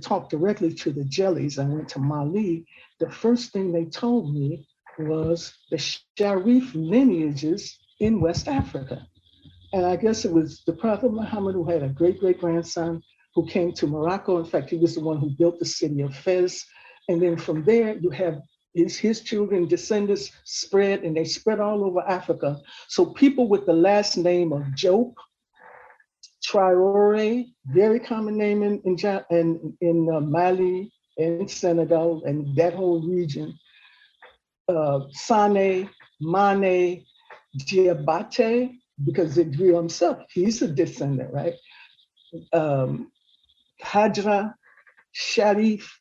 talk directly to the jellies, I went to Mali. The first thing they told me was the Sharif lineages in West Africa. And I guess it was the Prophet Muhammad who had a great-great-grandson who came to Morocco. In fact, he was the one who built the city of Fez. And then from there, you have his children, descendants spread, and they spread all over Africa. So people with the last name of Diop, Traore, very common name in Mali, in Senegal, and that whole region. Sane, Mane, Diabate, because it grew himself, he's a descendant, right? Hajra, Sharif,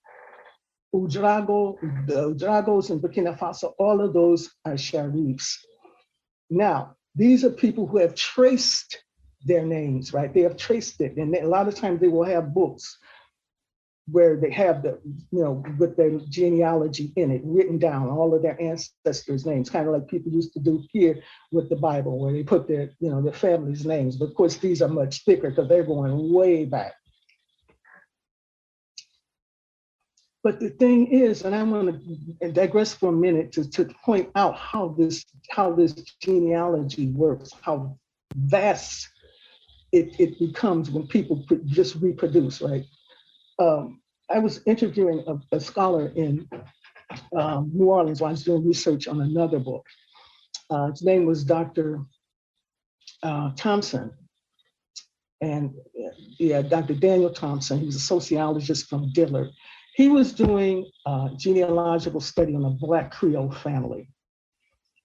Udrago, the Udragos in Burkina Faso, all of those are Sharifs. Now, these are people who have traced their names, right? They have traced it. And a lot of times they will have books where they have with their genealogy in it, written down, all of their ancestors' names, kind of like people used to do here with the Bible, where they put their family's names. But of course, these are much thicker because they're going way back. But the thing is, and I want to digress for a minute to point out how this genealogy works, how vast it becomes when people just reproduce, right? I was interviewing a scholar in New Orleans while I was doing research on another book. His name was Dr. Thompson. And Dr. Daniel Thompson, he was a sociologist from Dillard. He was doing a genealogical study on a Black Creole family.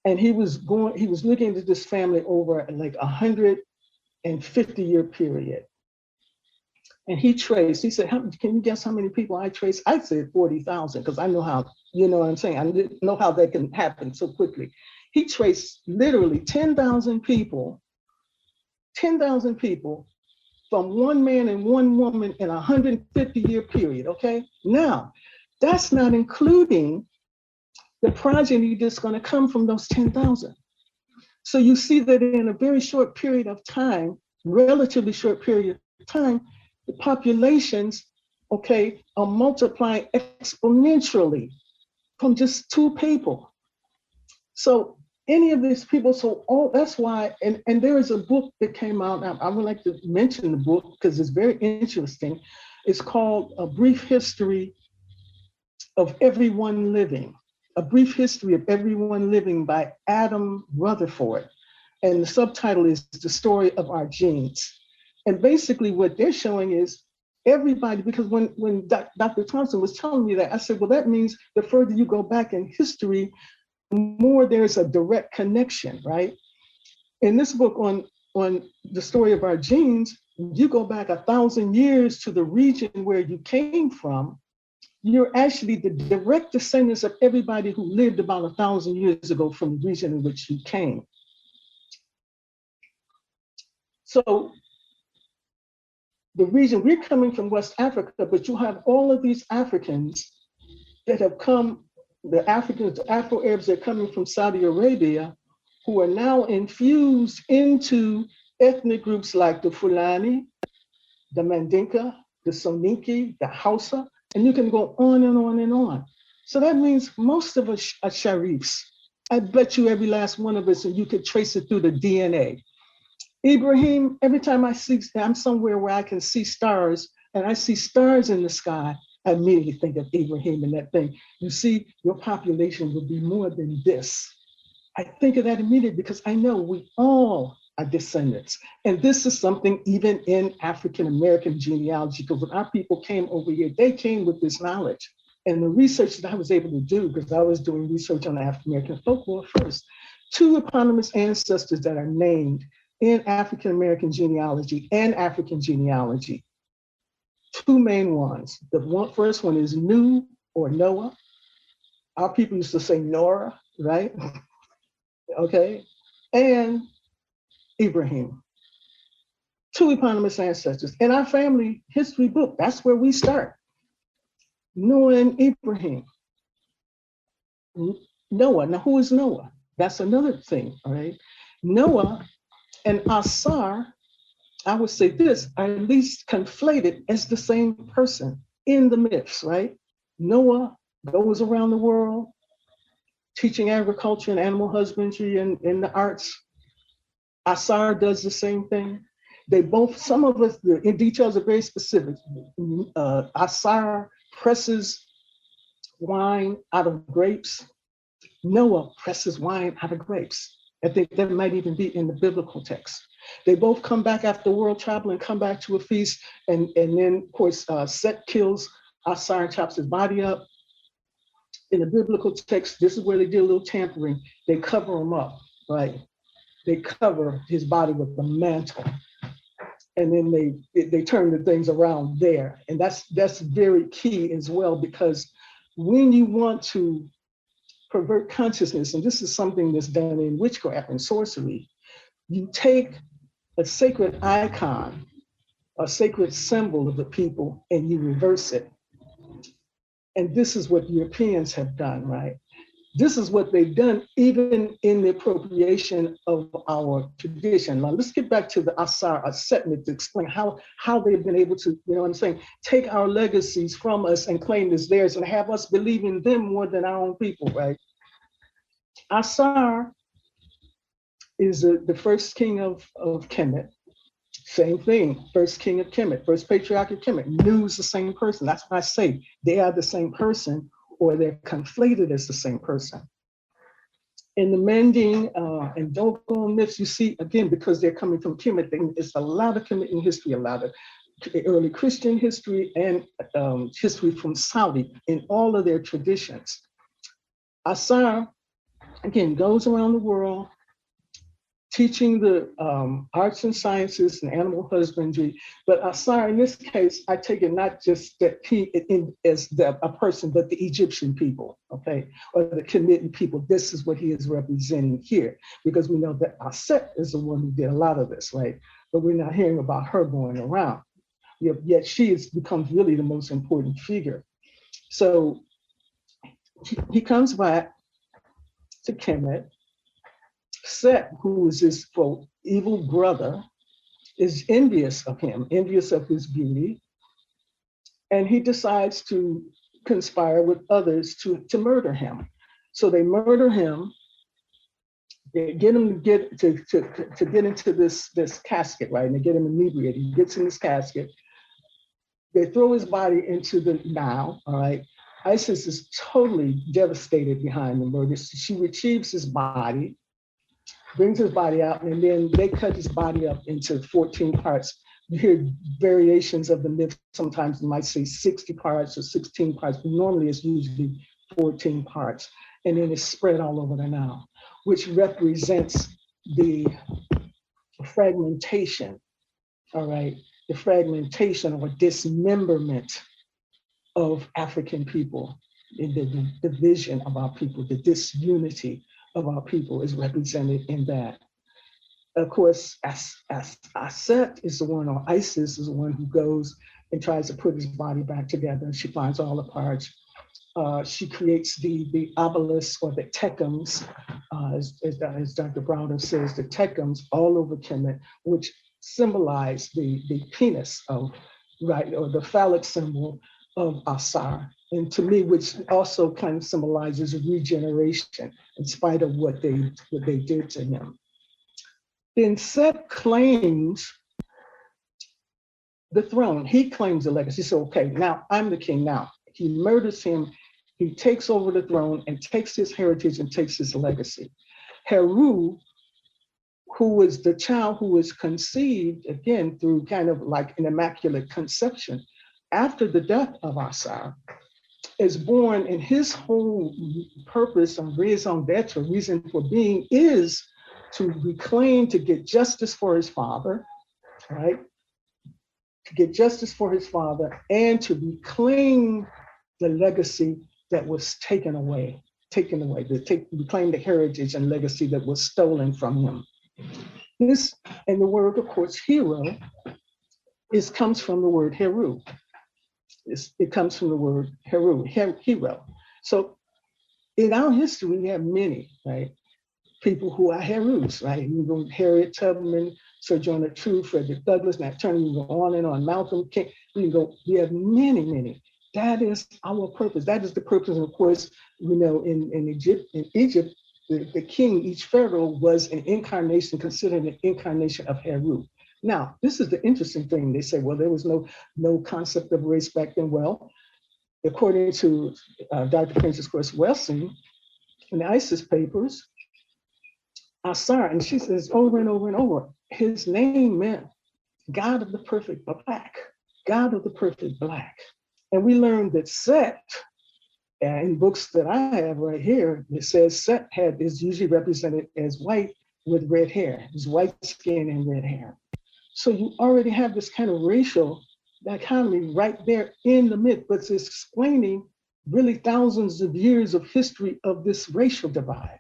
And he was looking at this family over like 150-year period. And he said, can you guess how many people I traced? I said 40,000, because I know how, you know what I'm saying? I didn't know how that can happen so quickly. He traced literally 10,000 people from one man and one woman in a 150-year period, okay? Now, that's not including the progeny that's gonna come from those 10,000. So you see that in a very short period of time, relatively short period of time, the populations okay, are multiplying exponentially from just two people. So any of these people, so all that's why, and there is a book that came out. I would like to mention the book because it's very interesting. It's called A Brief History of Everyone Living. A Brief History of Everyone Living by Adam Rutherford. And the subtitle is The Story of Our Genes. And basically what they're showing is everybody, because when Dr. Thompson was telling me that, I said, well, that means the further you go back in history, the more there's a direct connection, right? In this book on the story of our genes, you go back 1,000 years to the region where you came from, you're actually the direct descendants of everybody who lived about 1,000 years ago from the region in which you came. So the region, we're coming from West Africa, but you have all of these Africans that have come, the Africans, the Afro-Arabs that are coming from Saudi Arabia, who are now infused into ethnic groups like the Fulani, the Mandinka, the Soninke, the Hausa, and you can go on and on and on. So that means most of us are Sharifs. I bet you every last one of us, and you could trace it through the DNA. Ibrahim, every time I'm somewhere where I can see stars, and I see stars in the sky, I immediately think of Ibrahim and that thing. You see, your population will be more than this. I think of that immediately because I know we all are descendants. And this is something even in African-American genealogy, because when our people came over here, they came with this knowledge. And the research that I was able to do, because I was doing research on African-American folklore first, 2 eponymous ancestors that are named in African-American genealogy and African genealogy. 2 main ones. The first one is Nu or Noah. Our people used to say Nora, right? Okay. And Ibrahim. 2 eponymous ancestors. In our family history book, that's where we start. Noah and Ibrahim. Noah. Now, who is Noah? That's another thing, all right? Noah and Asar, I would say this, are at least conflated as the same person in the myths, right? Noah goes around the world teaching agriculture and animal husbandry and the arts. Asar does the same thing. They both, some of us, the details are very specific. Asar presses wine out of grapes. Noah presses wine out of grapes. I think that might even be in the biblical text. They both come back after world travel and come back to a feast. And then, of course, Set kills Asar and chops his body up. In the biblical text, this is where they did a little tampering. They cover him up, right? They cover his body with a mantle. And then they turn the things around there. And that's very key as well, because when you want to pervert consciousness, and this is something that's done in witchcraft and sorcery, you take a sacred icon, a sacred symbol of the people, and you reverse it. And this is what Europeans have done, right? This is what they've done even in the appropriation of our tradition. Now let's get back to the Asar Aset myth to explain how they've been able to, you know what I'm saying, take our legacies from us and claim as theirs and have us believe in them more than our own people, right? Asar is the first king of Kemet. Same thing, first king of Kemet, first patriarch of Kemet. Nu is the same person. That's what I say. They are the same person, or they're conflated as the same person. In the Manding and Dogon myths, you see, again, because they're coming from Kemet, it's a lot of Kemet in history, a lot of early Christian history and history from Saudi in all of their traditions. Asar, again, goes around the world teaching the arts and sciences and animal husbandry. But Asar, in this case, I take it not just that he as a person, but the Egyptian people, okay, or the Kemetic people. This is what he is representing here, because we know that Aset is the one who did a lot of this, right? But we're not hearing about her going around. Yet she becomes really the most important figure. So he comes back to Kemet. Set, who is his quote evil brother, is envious of him, envious of his beauty. And he decides to conspire with others to murder him. So they murder him. They get him to get into this casket, right? And they get him inebriated. He gets in this casket. They throw his body into the Nile, all right? ISIS is totally devastated behind the murder. She retrieves his body, brings his body out, and then they cut his body up into 14 parts. You hear variations of the myth. Sometimes you might say 60 parts or 16 parts, but normally it's usually 14 parts. And then it's spread all over the Nile, which represents the fragmentation, all right? The fragmentation or dismemberment of African people, in the division of our people, the disunity of our people is represented in that. Of course, Asset is the one, or Isis is the one who goes and tries to put his body back together. She finds all the parts. She creates the obelisk or the tekums, as Dr. Browder says, the tekums all over Kemet, which symbolize the penis of, right, or the phallic symbol of Asar. And to me, which also kind of symbolizes regeneration in spite of what they did to him. Then Set claims the throne. He claims the legacy. So, okay, now I'm the king now. He murders him. He takes over the throne and takes his heritage and takes his legacy. Heru, who was the child who was conceived, again, through kind of like an immaculate conception, after the death of Asar, is born, and his whole purpose and raison d'etre, reason for being, is to reclaim, to get justice for his father, right? To get justice for his father and to reclaim the legacy that was taken away, reclaim the heritage and legacy that was stolen from him. This, and the word, of course, hero, comes from the word Heru. It comes from the word Heru, hero. So in our history, we have many, right? People who are Herus, right? You go Harriet Tubman, Sojourner Truth, Frederick Douglass, Nat Turner, you go on and on, Malcolm King, we have many, many. That is our purpose. That is the purpose. And of course, in Egypt, the king, each pharaoh was an incarnation, considered an incarnation of Heru. Now, this is the interesting thing. They say, well, there was no concept of race back then. Well, according to Dr. Frances Cress Welsing, in the ISIS papers, Asar, and she says over and over and over, his name meant God of the perfect black, God of the perfect black. And we learned that Set, in books that I have right here, it says Set is usually represented as white with red hair, his white skin and red hair. So you already have this kind of racial dichotomy right there in the myth, but it's explaining really thousands of years of history of this racial divide.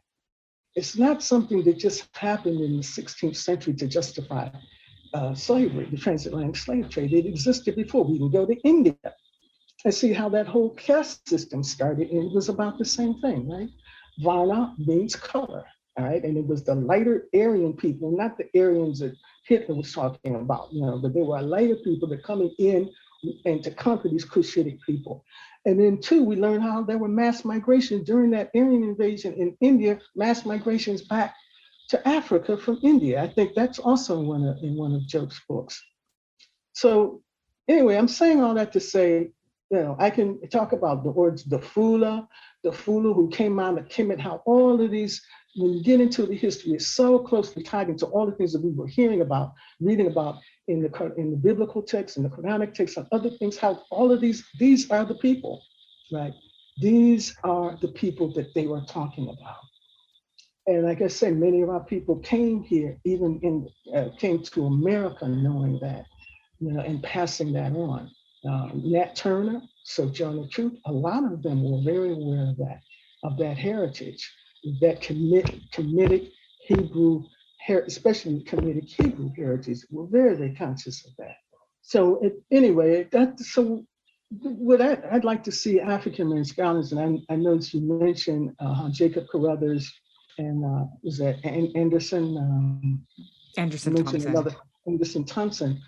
It's not something that just happened in the 16th century to justify slavery, the transatlantic slave trade. It existed before. We can go to India and see how that whole caste system started, and it was about the same thing, right? Varna means color, all right? And it was the lighter Aryan people, not the Aryans that Hitler was talking about, but they were lighter people that coming in and to conquer these Cushitic people. And then two, we learned how there were mass migrations during that Aryan invasion in India, mass migrations back to Africa from India. I think that's also in one of Joke's books. So anyway, I'm saying all that to say, I can talk about the words, the Fula who came out of Kemet, how all of these, when you get into the history, is so closely tied into all the things that we were hearing about, reading about in the biblical text, in the Quranic text, and other things, how all of these are the people, right? These are the people that they were talking about. And like I said, many of our people came here, came to America knowing that, and passing that on. Nat Turner, Sojourner Truth, a lot of them were very aware of that heritage, that committed Hebrew, especially committed Hebrew heritage. We're very, very conscious of that. So with that, I'd like to see African American scholars, and I noticed you mentioned Jacob Carruthers and was that Anderson? Anderson Thompson. Anderson Thompson.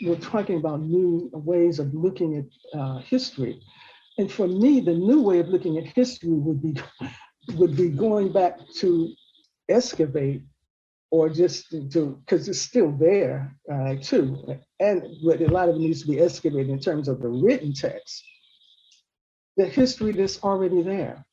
we're talking about new ways of looking at history. And for me, the new way of looking at history would be going back to excavate, or just to, because it's still there too. But a lot of it needs to be excavated in terms of the written text, the history that's already there,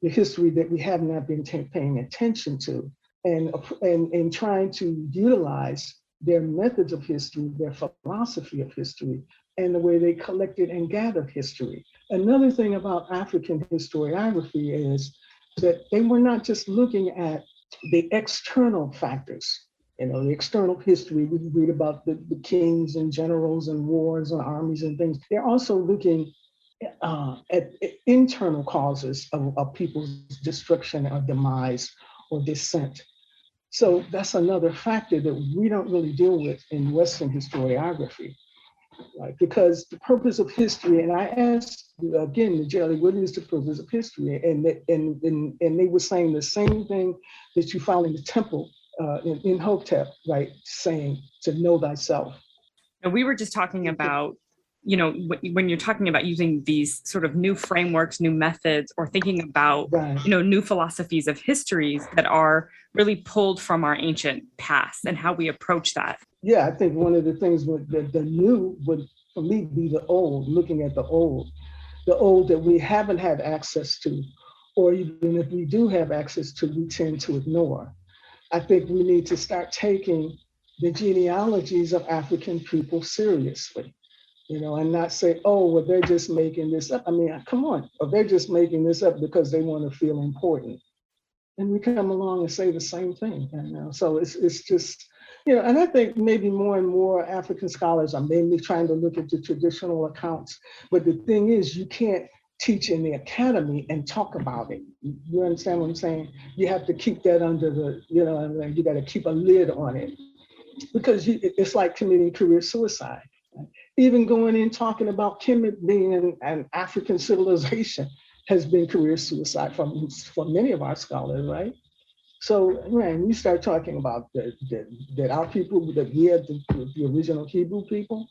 the history that we have not been paying attention to, and trying to utilize their methods of history, their philosophy of history, and the way they collected and gathered history. Another thing about African historiography is that they were not just looking at the external factors, the external history. We read about the kings and generals and wars and armies and things. They're also looking at internal causes of people's destruction or demise or descent. So that's another factor that we don't really deal with in Western historiography, right? Because the purpose of history, and I asked again, Jelly, what is the purpose of history? And they were saying the same thing that you found in the temple in Hotep, right? Saying to know thyself. And we were just talking about, when you're talking about using these sort of new frameworks, new methods, or thinking about, right, new philosophies of histories that are really pulled from our ancient past and how we approach that. Yeah, I think one of the things with the new would, for me, be the old, looking at the old that we haven't had access to, or even if we do have access to, we tend to ignore. I think we need to start taking the genealogies of African people seriously, and not say, oh, well, they're just making this up. I mean, come on, or they're just making this up because they want to feel important. And we come along and say the same thing. So it's just, and I think maybe more and more African scholars are mainly trying to look at the traditional accounts. But the thing is, you can't teach in the academy and talk about it. You understand what I'm saying? You have to keep that under the, you got to keep a lid on it, because it's like committing career suicide. Even going in talking about Kemet being an African civilization has been career suicide for many of our scholars, right? So, man, we start talking about that our people, that we had the original Hebrew people,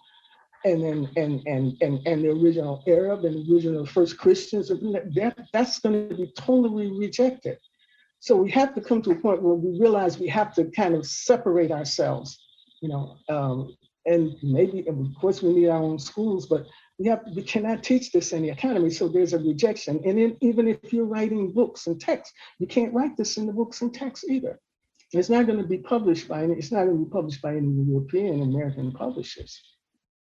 and the original Arab and the original first Christians, that's going to be totally rejected. So we have to come to a point where we realize we have to kind of separate ourselves, and maybe, of course, we need our own schools, but we cannot teach this in the academy. So there's a rejection. And then even if you're writing books and texts, you can't write this in the books and texts either. It's not going to be published by any European American publishers.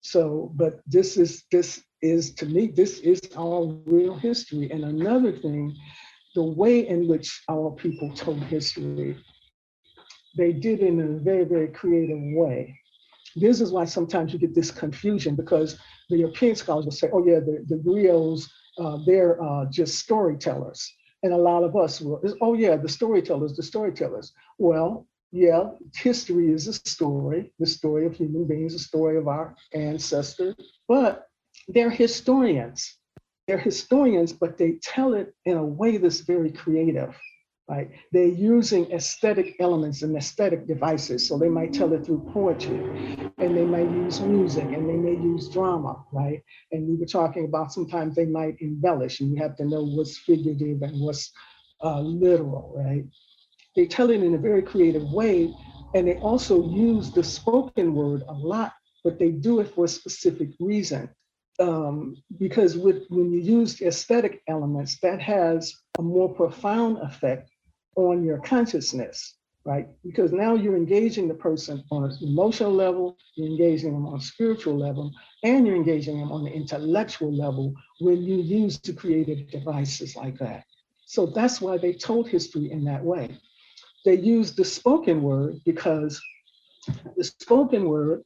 So, but this is to me, this is our real history. And another thing, the way in which our people told history, they did it in a very, very creative way. This is why sometimes you get this confusion, because the European scholars will say, oh yeah, the griots, they're just storytellers. And a lot of us will, oh yeah, the storytellers. Well, yeah, history is the story of human beings, the story of our ancestors, but they're historians. They're historians, but they tell it in a way that's very creative. Right? They're using aesthetic elements and aesthetic devices. So they might tell it through poetry, and they might use music, and they may use drama, right? And we were talking about sometimes they might embellish, and you have to know what's figurative and what's literal, right? They tell it in a very creative way, and they also use the spoken word a lot, but they do it for a specific reason. Because when you use aesthetic elements, that has a more profound effect on your consciousness, right? Because now you're engaging the person on an emotional level, you're engaging them on a spiritual level, and you're engaging them on the intellectual level when you use the creative devices like that. So that's why they told history in that way. They used the spoken word because the spoken word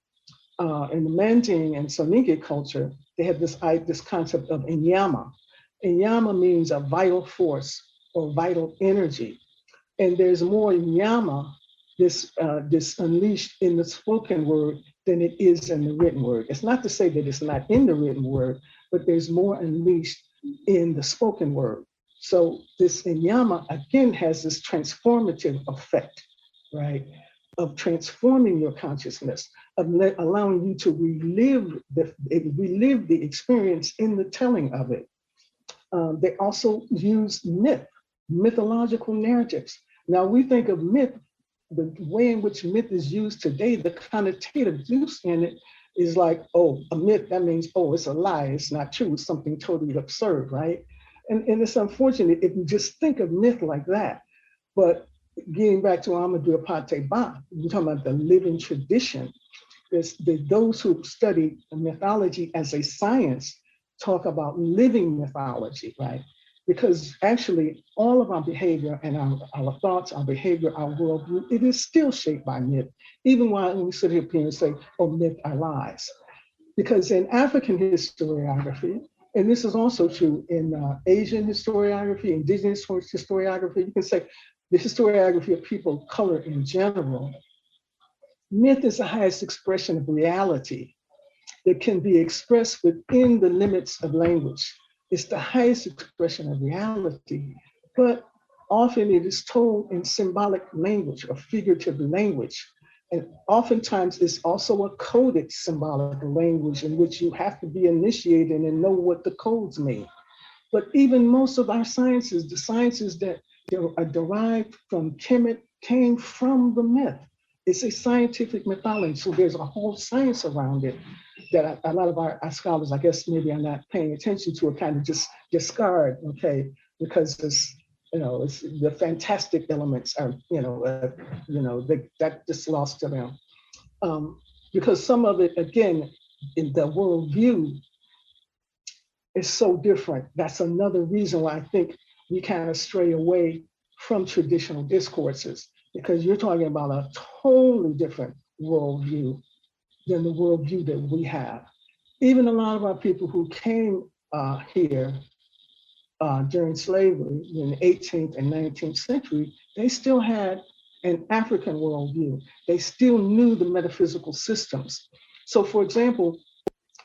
in the Manding and Soninke culture, they had this concept of inyama. Inyama means a vital force or vital energy. And there's more inyama, this unleashed in the spoken word than it is in the written word. It's not to say that it's not in the written word, but there's more unleashed in the spoken word. So this inyama, again, has this transformative effect, right? of transforming your consciousness, of allowing you to relive the experience in the telling of it. They also use mythological narratives. Now we think of myth, the way in which myth is used today, the connotative use in it is like, oh, a myth, that means, oh, it's a lie, it's not true, it's something totally absurd, right? And it's unfortunate if you just think of myth like that. But getting back to Amadou Apate Ba, we're talking about the living tradition. Those who study mythology as a science talk about living mythology, right? Because actually all of our behavior and our thoughts, our behavior, our worldview, it is still shaped by myth, even when we sit here and say, oh, myth are lies. Because in African historiography, and this is also true in Asian historiography, indigenous historiography, you can say the historiography of people of color in general, myth is the highest expression of reality that can be expressed within the limits of language. It's the highest expression of reality, but often it is told in symbolic language or figurative language. And oftentimes it's also a coded symbolic language in which you have to be initiated and know what the codes mean. But even most of our sciences, the sciences that are derived from Kemet, came from the myth. It's a scientific mythology. So there's a whole science around it that a lot of our scholars, I guess maybe are not paying attention to, or kind of just discard, okay, because it's, it's the fantastic elements are, that just lost to them. Because some of it, again, in the worldview is so different. That's another reason why I think we kind of stray away from traditional discourses, because you're talking about a totally different worldview than the worldview that we have. Even a lot of our people who came here during slavery in the 18th and 19th century, they still had an African worldview. They still knew the metaphysical systems. So for example,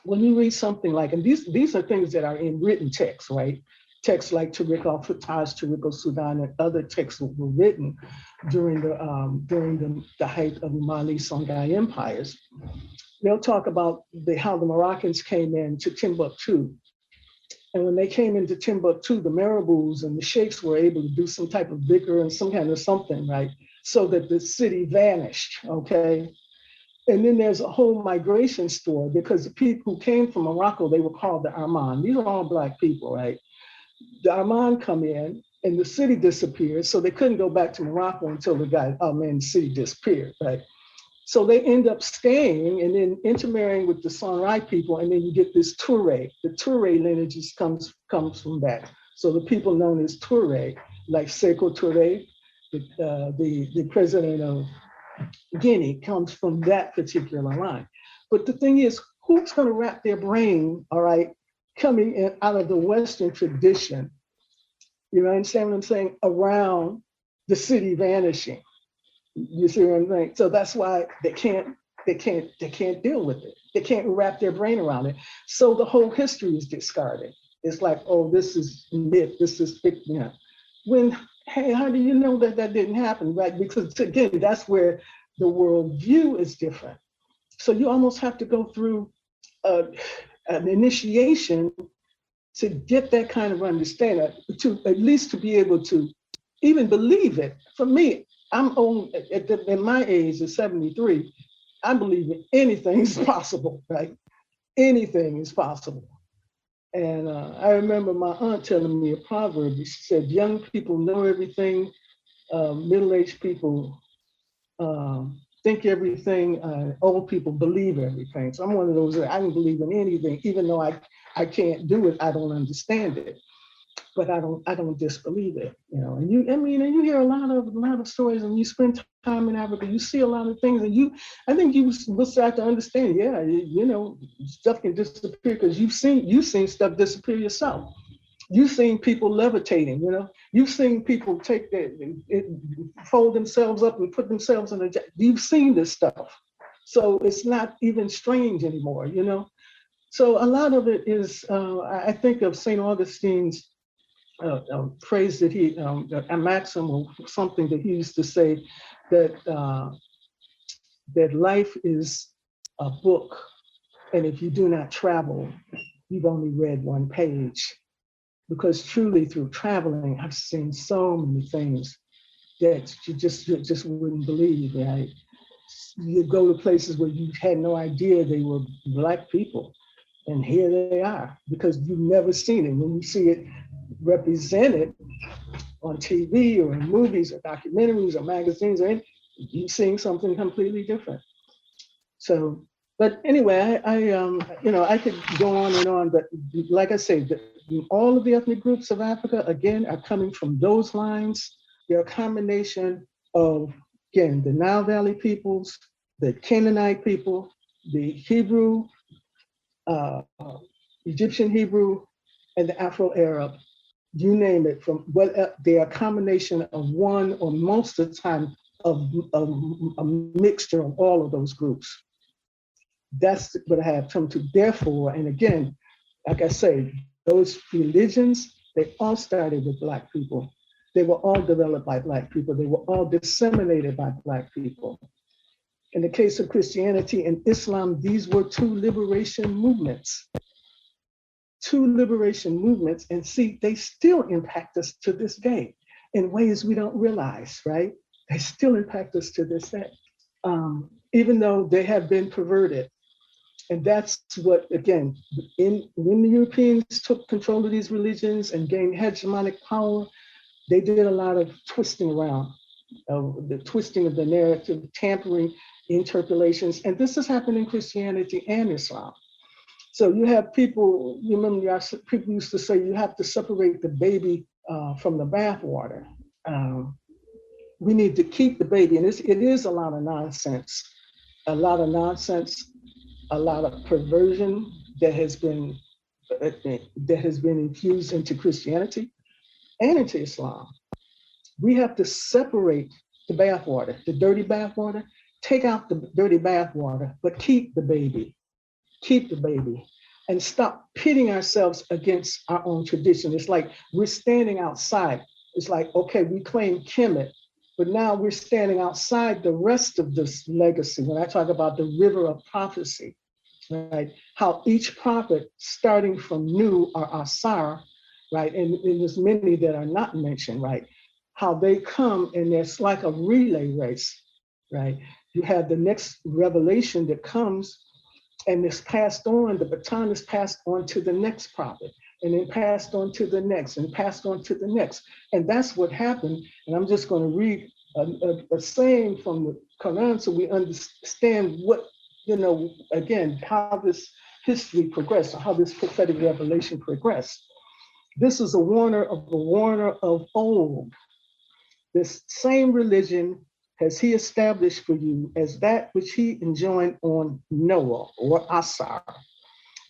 when you read something like, and these are things that are in written texts, right? Texts like Tariq al-Fatah's Tariq al-Sudan and other texts that were written during the height of the Mali Songhai empires. They'll talk about how the Moroccans came in to Timbuktu. And when they came into Timbuktu, the Marabous and the Sheikhs were able to do some type of vicar and some kind of something, right? So that the city vanished, okay? And then there's a whole migration story, because the people who came from Morocco, they were called the Arman. These are all Black people, right? The Arman come in and the city disappears. So they couldn't go back to Morocco until the city disappeared, right? So they end up staying and then intermarrying with the Songhai people, and then you get this Toure. The Toure lineage comes from that. So the people known as Toure, like Sekou Toure, the president of Guinea, comes from that particular line. But the thing is, who's going to wrap their brain, all right, coming in out of the Western tradition, you understand what I'm saying, around the city vanishing? You see what I'm saying? So that's why they can't deal with it. They can't wrap their brain around it. So the whole history is discarded. It's like, oh, this is myth, this is fiction. When, hey, how do you know that didn't happen, right? Because again, that's where the worldview is different. So you almost have to go through an initiation to get that kind of understanding, to at least to be able to even believe it. For me, I'm old, in my age of 73, I believe that anything is possible, right? Anything is possible. And I remember my aunt telling me a proverb. She said, young people know everything, middle-aged people think everything, old people believe everything. So I'm one of those that I can believe in anything, even though I can't do it, I don't understand it. But I don't disbelieve it, And you hear a lot of stories, and you spend time in Africa, you see a lot of things, and I think you will start to understand. Yeah, stuff can disappear because you've seen stuff disappear yourself. You've seen people levitating, You've seen people fold themselves up and put themselves in a. You've seen this stuff, so it's not even strange anymore, So a lot of it is. I think of St. Augustine's. Phrase that a maxim or something that he used to say, that that life is a book, and if you do not travel, you've only read one page. Because truly through traveling, I've seen so many things that you just wouldn't believe, right? You go to places where you had no idea they were Black people, and here they are, because you've never seen it. When you see it represented on TV or in movies or documentaries or magazines, or anything, you're seeing something completely different. So, but anyway, I could go on and on, but like I say, all of the ethnic groups of Africa, again, are coming from those lines. They're a combination of, again, the Nile Valley peoples, the Canaanite people, the Hebrew, Egyptian Hebrew, and the Afro-Arab, you name it, they are a combination of one, or most of the time of a mixture of all of those groups. That's what I have come to. Therefore, and again, like I say, those religions, they all started with Black people. They were all developed by Black people. They were all disseminated by Black people. In the case of Christianity and Islam, these were two liberation movements. And see, they still impact us to this day in ways we don't realize, right? They still impact us to this day, even though they have been perverted. And that's what, again, when the Europeans took control of these religions and gained hegemonic power, they did a lot of twisting around, the twisting of the narrative, tampering, interpolations. And this has happened in Christianity and Islam. So you have people, you remember people used to say you have to separate the baby from the bathwater. We need to keep the baby, and it is a lot of nonsense, a lot of perversion that has been infused into Christianity and into Islam. We have to separate the bathwater, the dirty bathwater, take out the dirty bathwater, but keep the baby, and stop pitting ourselves against our own tradition. It's like we're standing outside. It's like, okay, we claim Kemet, but now we're standing outside the rest of this legacy. When I talk about the river of prophecy, right? How each prophet, starting from Nu or Asar, right? And there's many that are not mentioned, right? How they come and it's like a relay race, right? You have the next revelation that comes and it's passed on, the baton is passed on to the next prophet, and then passed on to the next, and passed on to the next. And that's what happened. And I'm just going to read a saying from the Quran so we understand what, again, how this history progressed, or how this prophetic revelation progressed. This is a warner of old. This same religion has he established for you as that which he enjoined on Noah or Asar,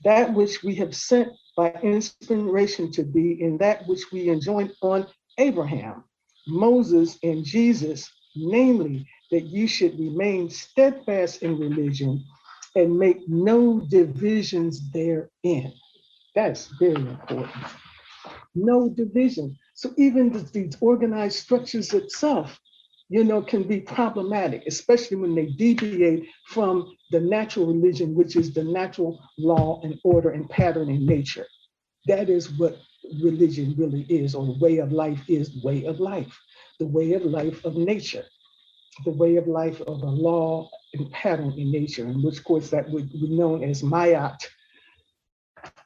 that which we have sent by inspiration to be, and that which we enjoined on Abraham, Moses, and Jesus, namely that you should remain steadfast in religion and make no divisions therein. That's very important. No division. So even these organized structures itself, can be problematic, especially when they deviate from the natural religion, which is the natural law and order and pattern in nature. That is what religion really is, or the way of life is way of life, the way of life of nature, the way of life of a law and pattern in nature, in which, of course, that would be known as Mayat.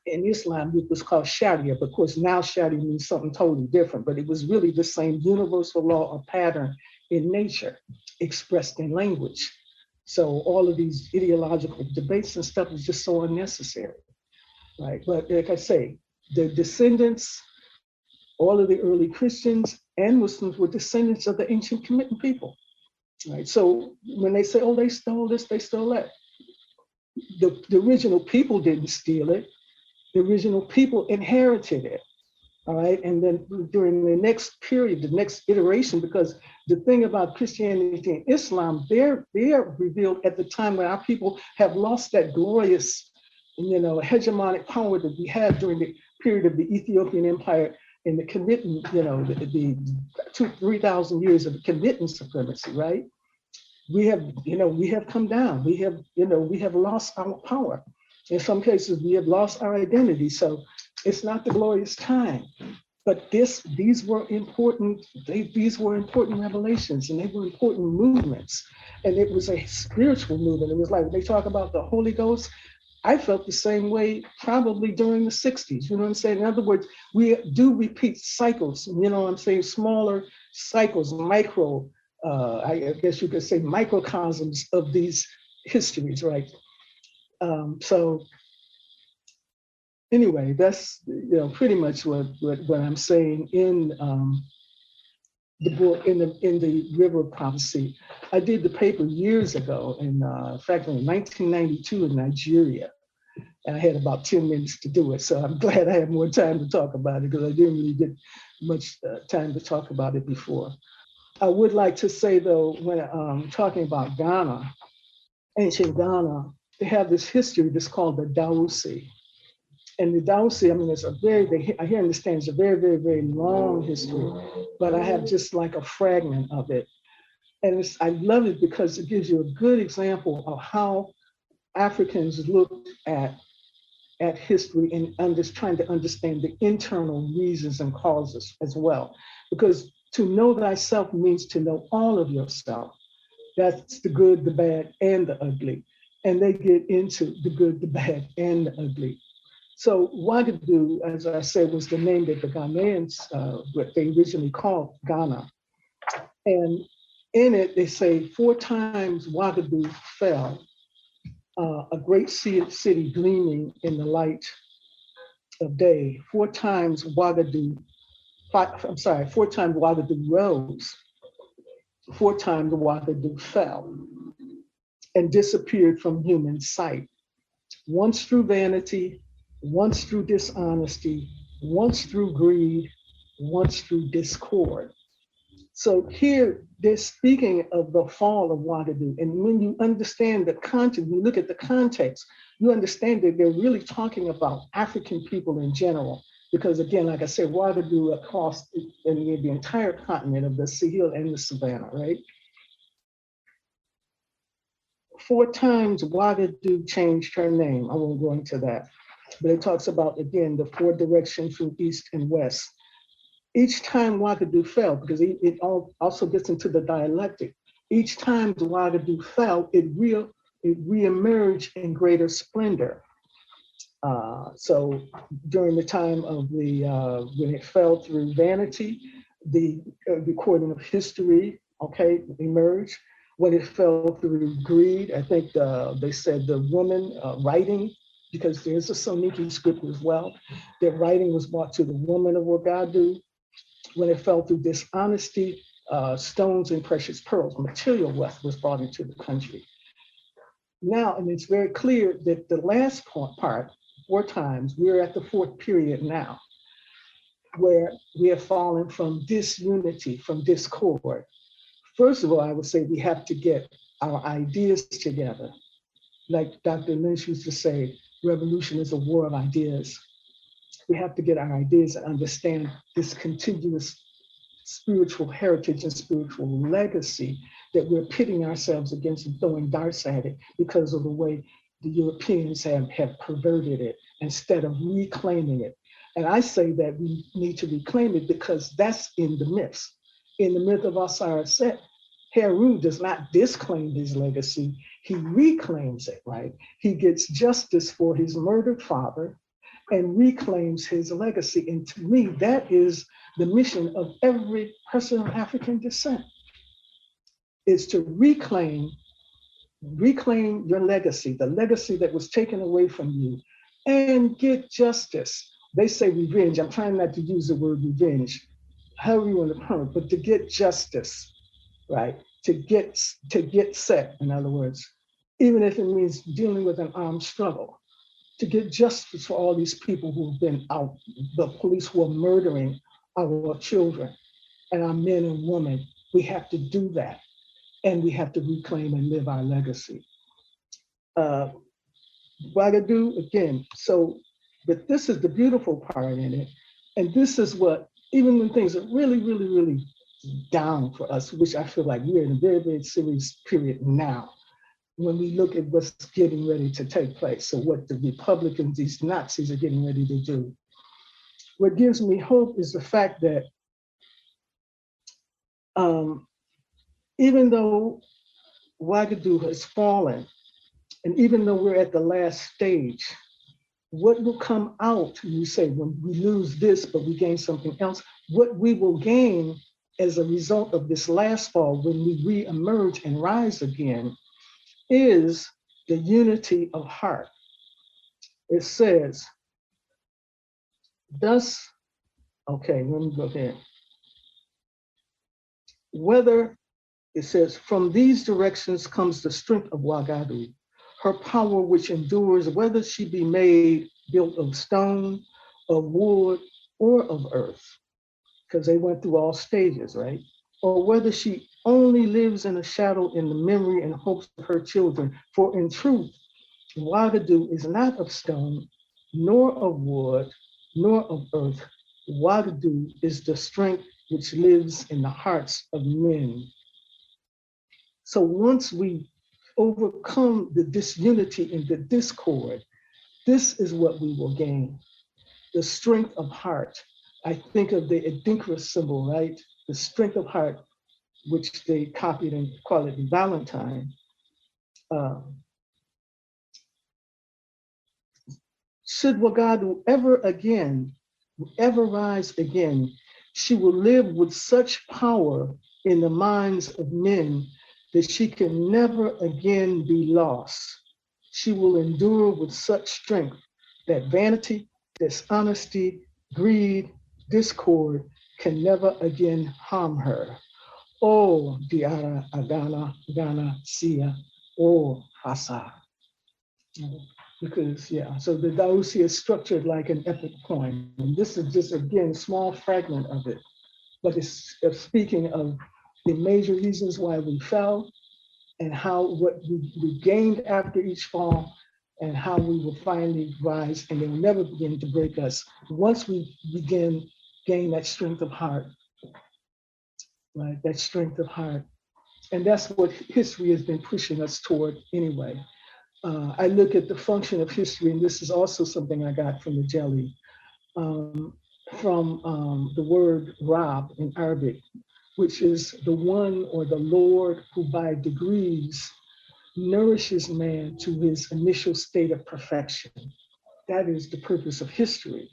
In Islam, it was called Sharia, but of course now Sharia means something totally different, but it was really the same universal law or pattern in nature expressed in language. So all of these ideological debates and stuff is just so unnecessary, right? But like I say, the descendants, all of the early Christians and Muslims were descendants of the ancient Kemetic people, right? So when they say, oh, they stole this, they stole that, the original people didn't steal it. The original people inherited it, all right? And then during the next period, the next iteration, because the thing about Christianity and Islam, they're revealed at the time when our people have lost that glorious, hegemonic power that we had during the period of the Ethiopian Empire and the Kemetic, the 3,000 years of Kemetic supremacy, right? we have, we have come down. We have, we have lost our power. In some cases, we have lost our identity. So it's not the glorious time. But these were important. These were important revelations, and they were important movements. And it was a spiritual movement. It was like when they talk about the Holy Ghost. I felt the same way probably during the 60s. You know what I'm saying? In other words, we do repeat cycles. You know what I'm saying? Smaller cycles, micro. I guess you could say microcosms of these histories, right? So anyway, that's pretty much what I'm saying in the book, in the River of Prophecy. I did the paper years ago, in fact, in 1992 in Nigeria, and I had about 10 minutes to do it. So I'm glad I had more time to talk about it, because I didn't really get much time to talk about it before. I would like to say, though, when talking about Ghana, ancient Ghana, they have this history that's called the Dawusi. And the Dawusi, I mean, it's I understand it's a very, very, very long history, but I have just like a fragment of it. And I love it because it gives you a good example of how Africans looked at history and trying to understand the internal reasons and causes as well. Because to know thyself means to know all of yourself. That's the good, the bad, and the ugly. And they get into the good, the bad, and the ugly. So Ouagadougou, as I said, was the name that the Ghanaians, what they originally called Ghana. And in it, they say 4 times Ouagadougou fell, a great city gleaming in the light of day. 4 times Ouagadougou rose. 4 times Ouagadougou fell and disappeared from human sight. Once through vanity, once through dishonesty, once through greed, once through discord. So here they're speaking of the fall of Ouagadougou. And when you understand the context, you look at the context, you understand that they're really talking about African people in general. Because again, like I said, Ouagadougou across the entire continent of the Sahel and the Savannah, right? 4 times Ouagadougou changed her name. I won't go into that. But it talks about, again, the 4 directions from east and west. Each time Ouagadougou fell, because it also gets into the dialectic, each time Ouagadougou fell, it reemerged in greater splendor. So during the time of when it fell through vanity, the recording of history, emerged. When it fell through greed, I think they said the woman writing, because there's a Soniki script as well, that writing was brought to the woman of Ouagadougou. When it fell through dishonesty, stones and precious pearls, material wealth was brought into the country. Now, and it's very clear that the last part, 4 times, we're at the 4th period now, where we have fallen from disunity, from discord. First of all, I would say we have to get our ideas together. Like Dr. Lynch used to say, revolution is a war of ideas. We have to get our ideas and understand this continuous spiritual heritage and spiritual legacy that we're pitting ourselves against and throwing darts at it because of the way the Europeans have perverted it instead of reclaiming it. And I say that we need to reclaim it because that's in the myths. In the myth of Osiris Set, Heru does not disclaim his legacy, he reclaims it, right? He gets justice for his murdered father and reclaims his legacy. And to me, that is the mission of every person of African descent, is to reclaim your legacy, the legacy that was taken away from you, and get justice. They say revenge. I'm trying not to use the word revenge, however you want to put it, but to get justice, right? To get set, in other words, even if it means dealing with an armed struggle, to get justice for all these people who've been out, the police who are murdering our children and our men and women. We have to do that. And we have to reclaim and live our legacy. Ouagadougou, again, but this is the beautiful part in it. And this is what, even when things are really, really, really down for us, which I feel like we're in a very, very serious period now when we look at what's getting ready to take place. So what the Republicans, these Nazis are getting ready to do. What gives me hope is the fact that even though Ouagadougou has fallen, and even though we're at the last stage, what will come out, you say, when we lose this, but we gain something else, what we will gain as a result of this last fall, when we re-emerge and rise again, is the unity of heart. It says, thus, okay, let me go ahead. Whether, it says, from these directions comes the strength of Ouagadougou, her power which endures, whether she be made built of stone, of wood, or of earth, because they went through all stages, right? Or whether she only lives in a shadow in the memory and hopes of her children. For in truth, Ouagadougou is not of stone, nor of wood, nor of earth. Ouagadougou is the strength which lives in the hearts of men. So once we overcome the disunity and the discord, this is what we will gain, the strength of heart. I think of the Adinkra symbol, right? The strength of heart, which they copied and call it Valentine. Should Ouagadougou ever rise again, she will live with such power in the minds of men that she can never again be lost. She will endure with such strength that vanity, dishonesty, greed, discord can never again harm her. Oh, Diara Agana Gana Sia, oh Hasa. Because, yeah, so the Dausi is structured like an epic poem. And this is just, again, a small fragment of it. But it's speaking of the major reasons why we fell and how what we gained after each fall and how we will finally rise and they will never begin to break us once we gain that strength of heart, right? That strength of heart. And that's what history has been pushing us toward anyway. I look at the function of history, and this is also something I got from the jelly, from the word Rab in Arabic, which is the one or the Lord who by degrees nourishes man to his initial state of perfection. That is the purpose of history.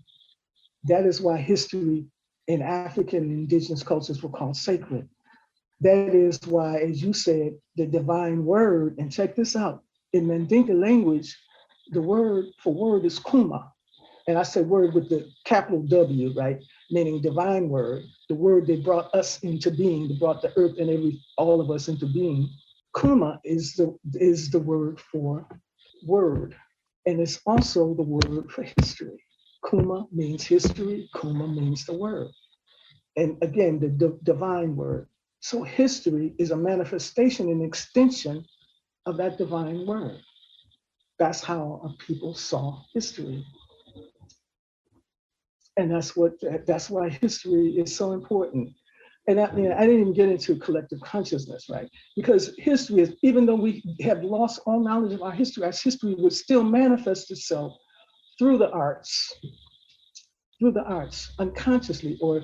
That is why history in African and indigenous cultures were called sacred. That is why, as you said, the divine word, and check this out, in Mandinka language, the word for word is kuma. And I say word with the capital W, right? Meaning divine word, the word that brought us into being, that brought the earth and all of us into being. Kuma is the word for word. And it's also the word for history. Kuma means history, kuma means the word. And again, the divine word. So history is a manifestation and extension of that divine word. That's how people saw history. And that's why history is so important. And I didn't even get into collective consciousness, right? Because history is, even though we have lost all knowledge of our history would still manifest itself through the arts unconsciously, or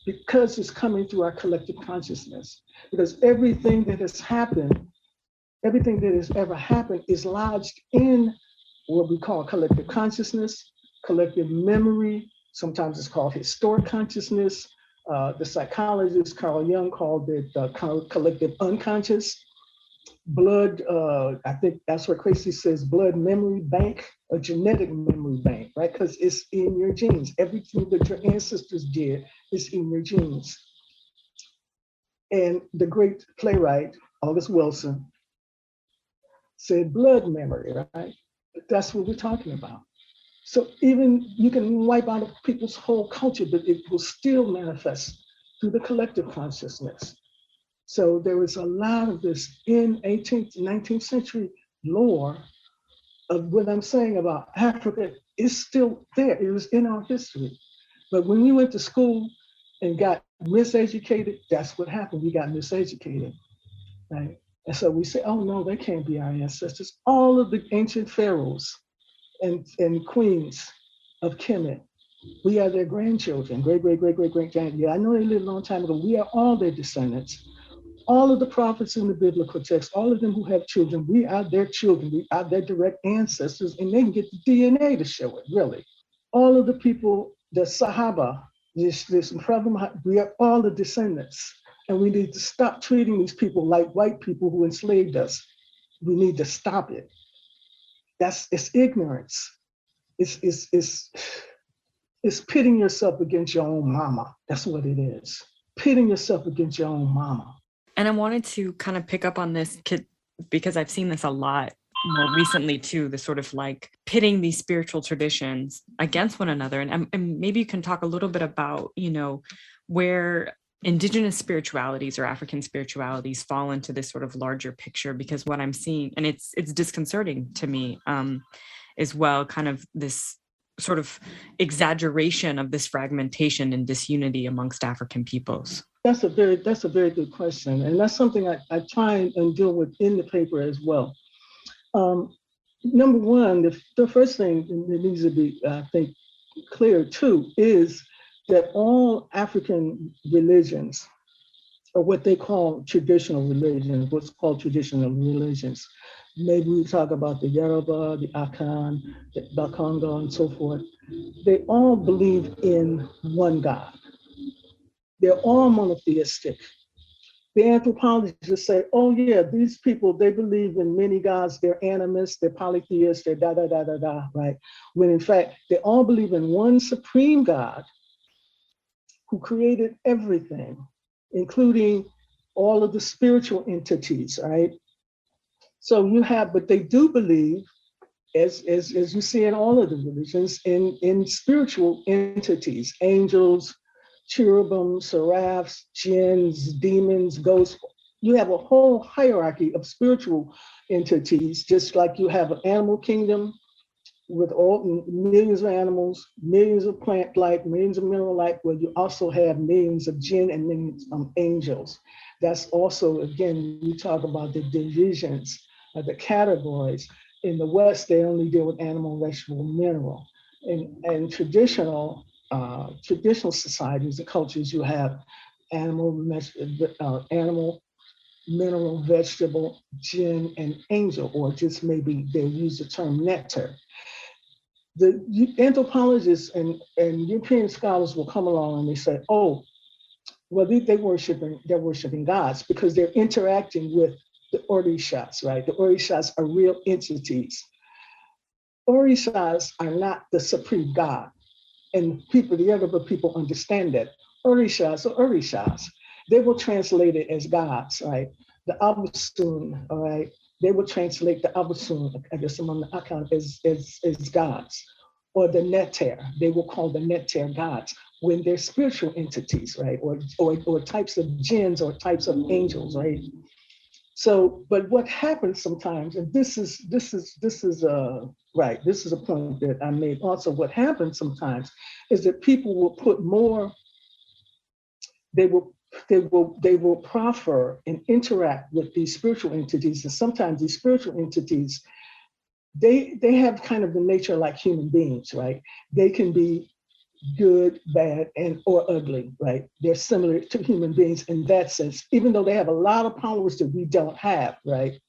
because it's coming through our collective consciousness. Because everything that has ever happened is lodged in what we call collective consciousness, collective memory. Sometimes it's called historic consciousness. The psychologist Carl Jung called it collective unconscious. Blood, I think that's what Tracy says, blood memory bank, a genetic memory bank, right? Because it's in your genes. Everything that your ancestors did is in your genes. And the great playwright, August Wilson, said blood memory, right? That's what we're talking about. So even you can wipe out people's whole culture, but it will still manifest through the collective consciousness. So there was a lot of this in 18th, 19th century lore of what I'm saying about Africa is still there. It was in our history. But when we went to school and got miseducated. That's what happened. We got miseducated, right? And so we say, oh no, they can't be our ancestors. All of the ancient pharaohs and queens of Kemet, we are their grandchildren, great, great, great, great, great grandchildren. Yeah, I know they lived a long time ago. We are all their descendants. All of the prophets in the biblical text, all of them who have children, we are their children. We are their direct ancestors, and they can get the DNA to show it, really. All of the people, the Sahaba, this problem, we are all the descendants. And we need to stop treating these people like white people who enslaved us. We need to stop it. It's ignorance. It's pitting yourself against your own mama. That's what it is. Pitting yourself against your own mama. And I wanted to kind of pick up on this because I've seen this a lot more recently too, the sort of like pitting these spiritual traditions against one another. And maybe you can talk a little bit about, where indigenous spiritualities or African spiritualities fall into this sort of larger picture, because what I'm seeing, and it's disconcerting to me as well, kind of this sort of exaggeration of this fragmentation and disunity amongst African peoples. That's a very good question. And that's something I try and deal with in the paper as well. Number one, the first thing that needs to be, I think, clear too, is that all African religions, or what they call traditional religions, what's called traditional religions, maybe we talk about the Yoruba, the Akan, the Bakongo, and so forth, they all believe in one God. They're all monotheistic. The anthropologists say, oh yeah, these people, they believe in many gods, they're animists, they're polytheists, they're right? When in fact, they all believe in one supreme God who created everything, including all of the spiritual entities, right? So but they do believe, as you see in all of the religions, in spiritual entities, angels, cherubim, seraphs, jinns, demons, ghosts. You have a whole hierarchy of spiritual entities, just like you have an animal kingdom with all millions of animals, millions of plant life, millions of mineral life, where you also have millions of jinn and millions of angels. That's also, again, we talk about the divisions of the categories. In the West, they only deal with animal, vegetable, mineral. And traditional societies, the cultures, you have animal, mineral, vegetable, jinn, and angel, or just maybe they use the term nectar. The anthropologists and European scholars will come along and they say, oh, well, they're worshiping gods because they're interacting with the orishas, right? The orishas are real entities. Orishas are not the supreme God. And the Yoruba people understand that. Orishas are orishas. They will translate it as gods, right? The Abusun, all right? They will translate the Abusun, I guess among the Akan, as gods. Or the Neter, they will call the Neter gods when they're spiritual entities, right? Or types of jinns or types of angels, right? So, but what happens sometimes, and this is a point that I made also, what happens sometimes is that people will put more, they will proffer and interact with these spiritual entities, and sometimes these spiritual entities, they have kind of the nature like human beings, right? They can be good, bad, or ugly, right? They're similar to human beings in that sense, even though they have a lot of powers that we don't have, right?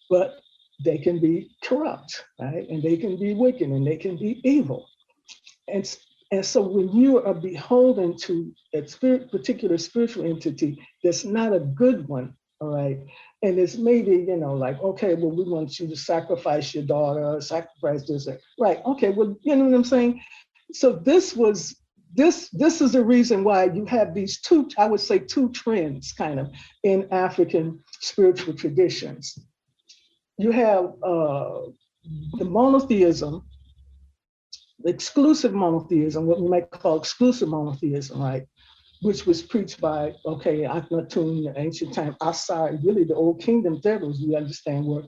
But they can be corrupt, right? And they can be wicked, and they can be evil. And so when you are beholden to a particular spiritual entity that's not a good one, all right? And it's maybe, like, okay, well, we want you to sacrifice your daughter, sacrifice this, right? Okay, well, you know what I'm saying? So this is the reason why you have these two trends kind of in African spiritual traditions. You have the monotheism, exclusive monotheism, what we might call exclusive monotheism, right? Which was preached by, Akhenaten in the ancient time, Asar, really the old kingdom devils, we understand, were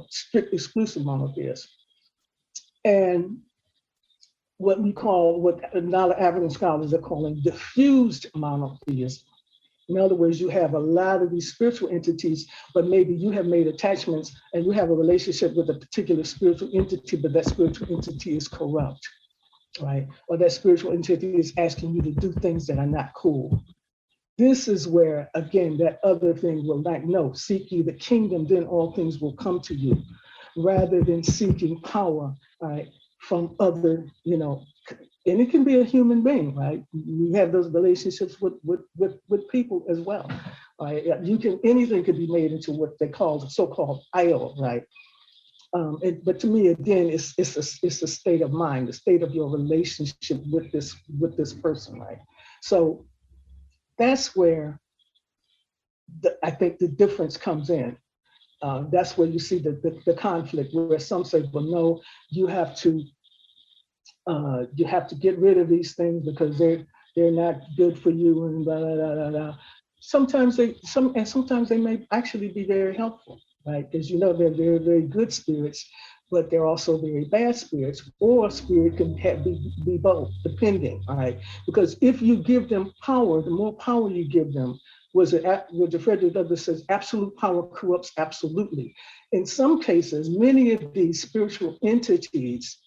strict exclusive monotheists. And what a lot of African scholars are calling diffused monotheism. In other words, you have a lot of these spiritual entities, but maybe you have made attachments and you have a relationship with a particular spiritual entity, but that spiritual entity is corrupt, right? Or that spiritual entity is asking you to do things that are not cool. This is where, again, that other thing will not, no, seek ye the kingdom, then all things will come to you, rather than seeking power, right, from other, and it can be a human being, right? We have those relationships with people as well. Right? Anything could be made into what they call the so-called idol, right? But to me, again, it's a state of mind, the state of your relationship with this person, right? So that's where I think the difference comes in. That's where you see the conflict, where some say, well, no, you have to get rid of these things because they're not good for you, and blah, blah, blah, blah, blah. Sometimes they may actually be very helpful, right? Because they're very, very good spirits, but they're also very bad spirits, or spirit can be both, depending, all right? Because if you give them power, the more power you give them, what Frederick Douglass says, absolute power corrupts absolutely. In some cases, many of these spiritual entities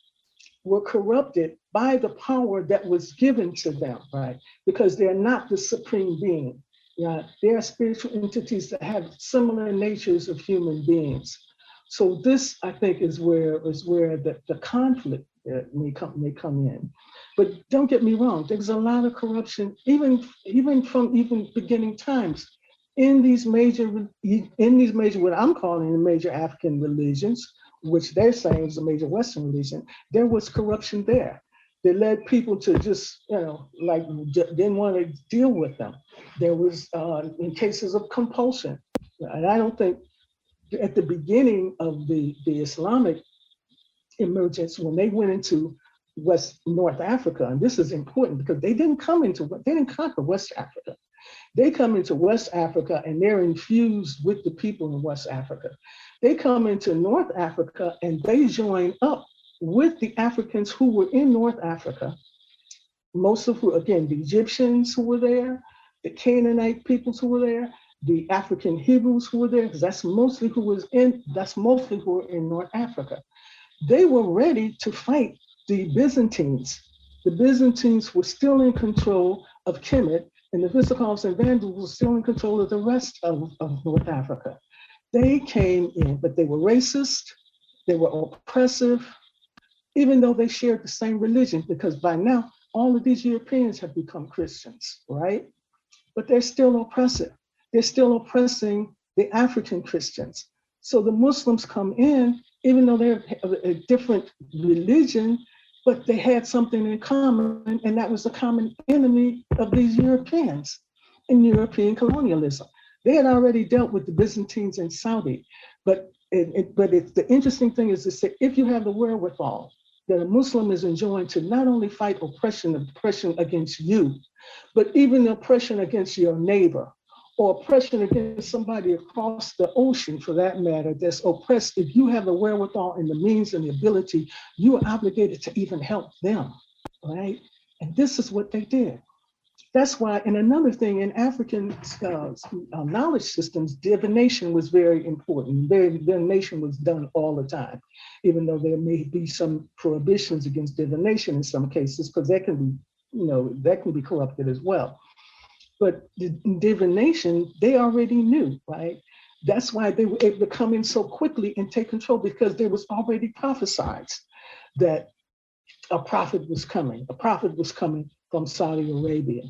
were corrupted by the power that was given to them, right? Because they're not the supreme being. They are spiritual entities that have similar natures of human beings. So this, I think, is where the conflict may come in. But don't get me wrong, there's a lot of corruption, even from beginning times, in these major, what I'm calling the major African religions, which they're saying is a major Western religion. There was corruption there. They led people to just, didn't want to deal with them. There was in cases of compulsion. And I don't think at the beginning of the Islamic emergence, when they went into North Africa, and this is important because they didn't conquer West Africa. They come into West Africa and they're infused with the people in West Africa. They come into North Africa and they join up with the Africans who were in North Africa, most of who, again, the Egyptians who were there, the Canaanite peoples who were there, the African Hebrews who were there, because that's mostly who were in North Africa. They were ready to fight the Byzantines. The Byzantines were still in control of Kemet, and the Visigoths and Vandals were still in control of the rest of North Africa. They came in, but they were racist, they were oppressive, even though they shared the same religion, because by now, all of these Europeans have become Christians, right? But they're still oppressive. They're still oppressing the African Christians. So the Muslims come in, even though they're a different religion, but they had something in common, and that was the common enemy of these Europeans in European colonialism. They had already dealt with the Byzantines and Saudi, but the interesting thing is to say, if you have the wherewithal that a Muslim is enjoined to not only fight oppression against you, but even oppression against your neighbor, or oppression against somebody across the ocean, for that matter, that's oppressed, if you have the wherewithal and the means and the ability, you are obligated to even help them, right? And this is what they did. That's why, and another thing, in African knowledge systems, divination was very important. Divination was done all the time, even though there may be some prohibitions against divination in some cases, because that can be corrupted as well. But the divination, they already knew, right? That's why they were able to come in so quickly and take control, because there was already prophesied that a prophet was coming. A prophet was coming from Saudi Arabia.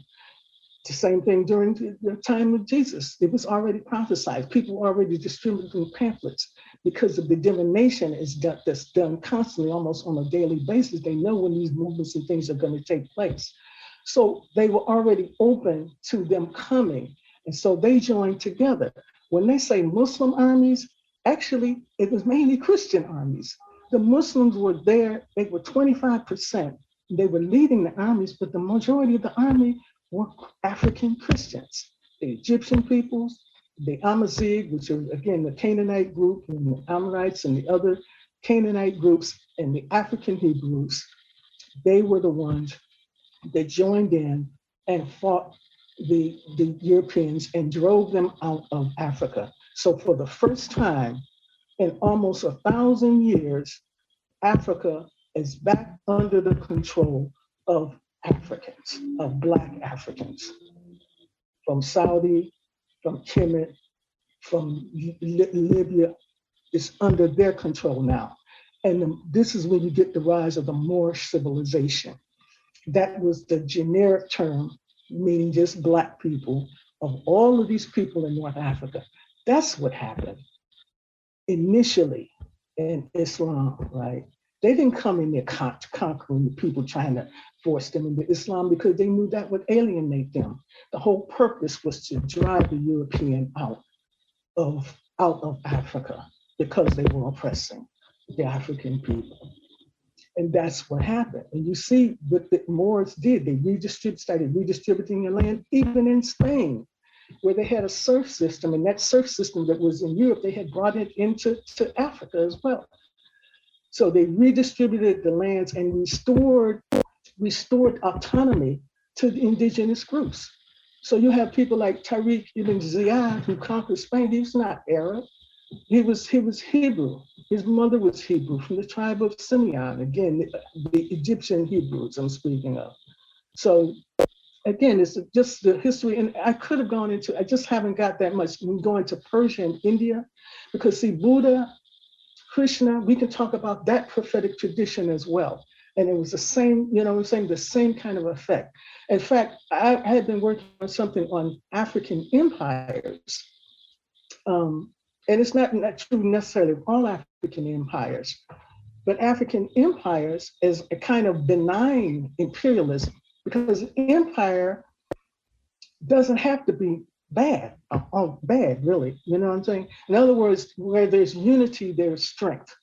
The same thing during the time of Jesus. It was already prophesied. People were already distributing pamphlets because of the divination that's done constantly, almost on a daily basis. They know when these movements and things are going to take place. So they were already open to them coming. And so they joined together. When they say Muslim armies, actually, it was mainly Christian armies. The Muslims were there, they were 25%. They were leading the armies, but the majority of the army were African Christians. The Egyptian peoples, the Amazigh, which are, again, the Canaanite group, and the Amorites and the other Canaanite groups, and the African Hebrews. they were the ones that joined in and fought the Europeans and drove them out of Africa. So for the first time in almost 1,000 years, Africa is back under the control of Africans, of Black Africans, from Saudi, from Kemet, from Libya. It's under their control now. And this is when you get the rise of the Moorish civilization. That was the generic term, meaning just Black people, of all of these people in North Africa. That's what happened initially in Islam, right? They didn't come in there conquering the people, trying to force them into Islam, because they knew that would alienate them. The whole purpose was to drive the European out of Africa, because they were oppressing the African people. And that's what happened. And you see what the Moors did. They started redistributing the land, even in Spain, where they had a serf system. And that serf system that was in Europe, they had brought it into Africa as well. So they redistributed the lands and restored autonomy to the indigenous groups. So you have people like Tariq ibn Ziyad, who conquered Spain. He was not Arab. He was Hebrew. His mother was Hebrew, from the tribe of Simeon. Again, the Egyptian Hebrews I'm speaking of. So again, it's just the history. And I could have gone into, I just haven't got that much. We go into Persia and India, because see, Buddha, Krishna, we can talk about that prophetic tradition as well. And it was the same, the same kind of effect. In fact, I had been working on something on African empires. And it's not true necessarily of all African empires, but African empires is a kind of benign imperialism, because empire doesn't have to be bad, really. You know what I'm saying? In other words, where there's unity, there's strength.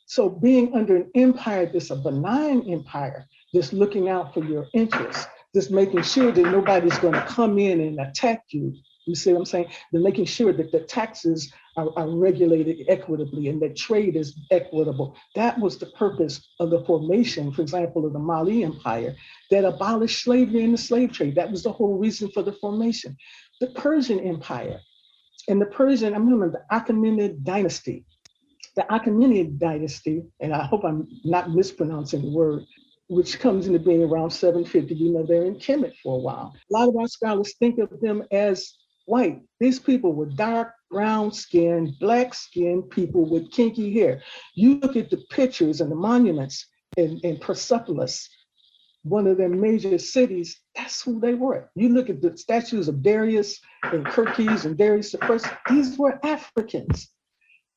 So being under an empire that's a benign empire, that's looking out for your interests, just making sure that nobody's going to come in and attack you. You see what I'm saying? They're making sure that the taxes are regulated equitably and that trade is equitable. That was the purpose of the formation, for example, of the Mali Empire, that abolished slavery and the slave trade. That was the whole reason for the formation. The Persian Empire, and the Persian, I'm remembering the Achaemenid dynasty. The Achaemenid dynasty, and I hope I'm not mispronouncing the word, which comes into being around 750. They're in Kemet for a while. A lot of our scholars think of them as white. These people were dark, brown-skinned, black-skinned people with kinky hair. You look at the pictures and the monuments in Persepolis, one of their major cities, that's who they were. You look at the statues of Darius and Kirkes and Darius the First, these were Africans.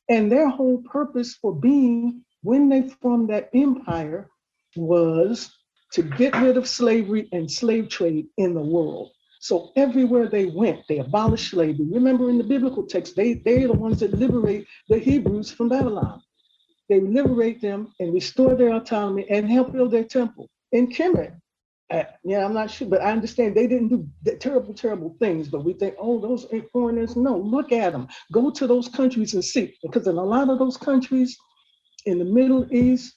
And their whole purpose for being, when they formed that empire, was to get rid of slavery and slave trade in the world. So everywhere they went, they abolished slavery. Remember in the biblical text, they're the ones that liberate the Hebrews from Babylon. They liberate them and restore their autonomy and help build their temple in Kemet. I'm not sure, but I understand they didn't do terrible, terrible things, but we think, oh, those ain't foreigners. No, look at them. Go to those countries and see, because in a lot of those countries in the Middle East,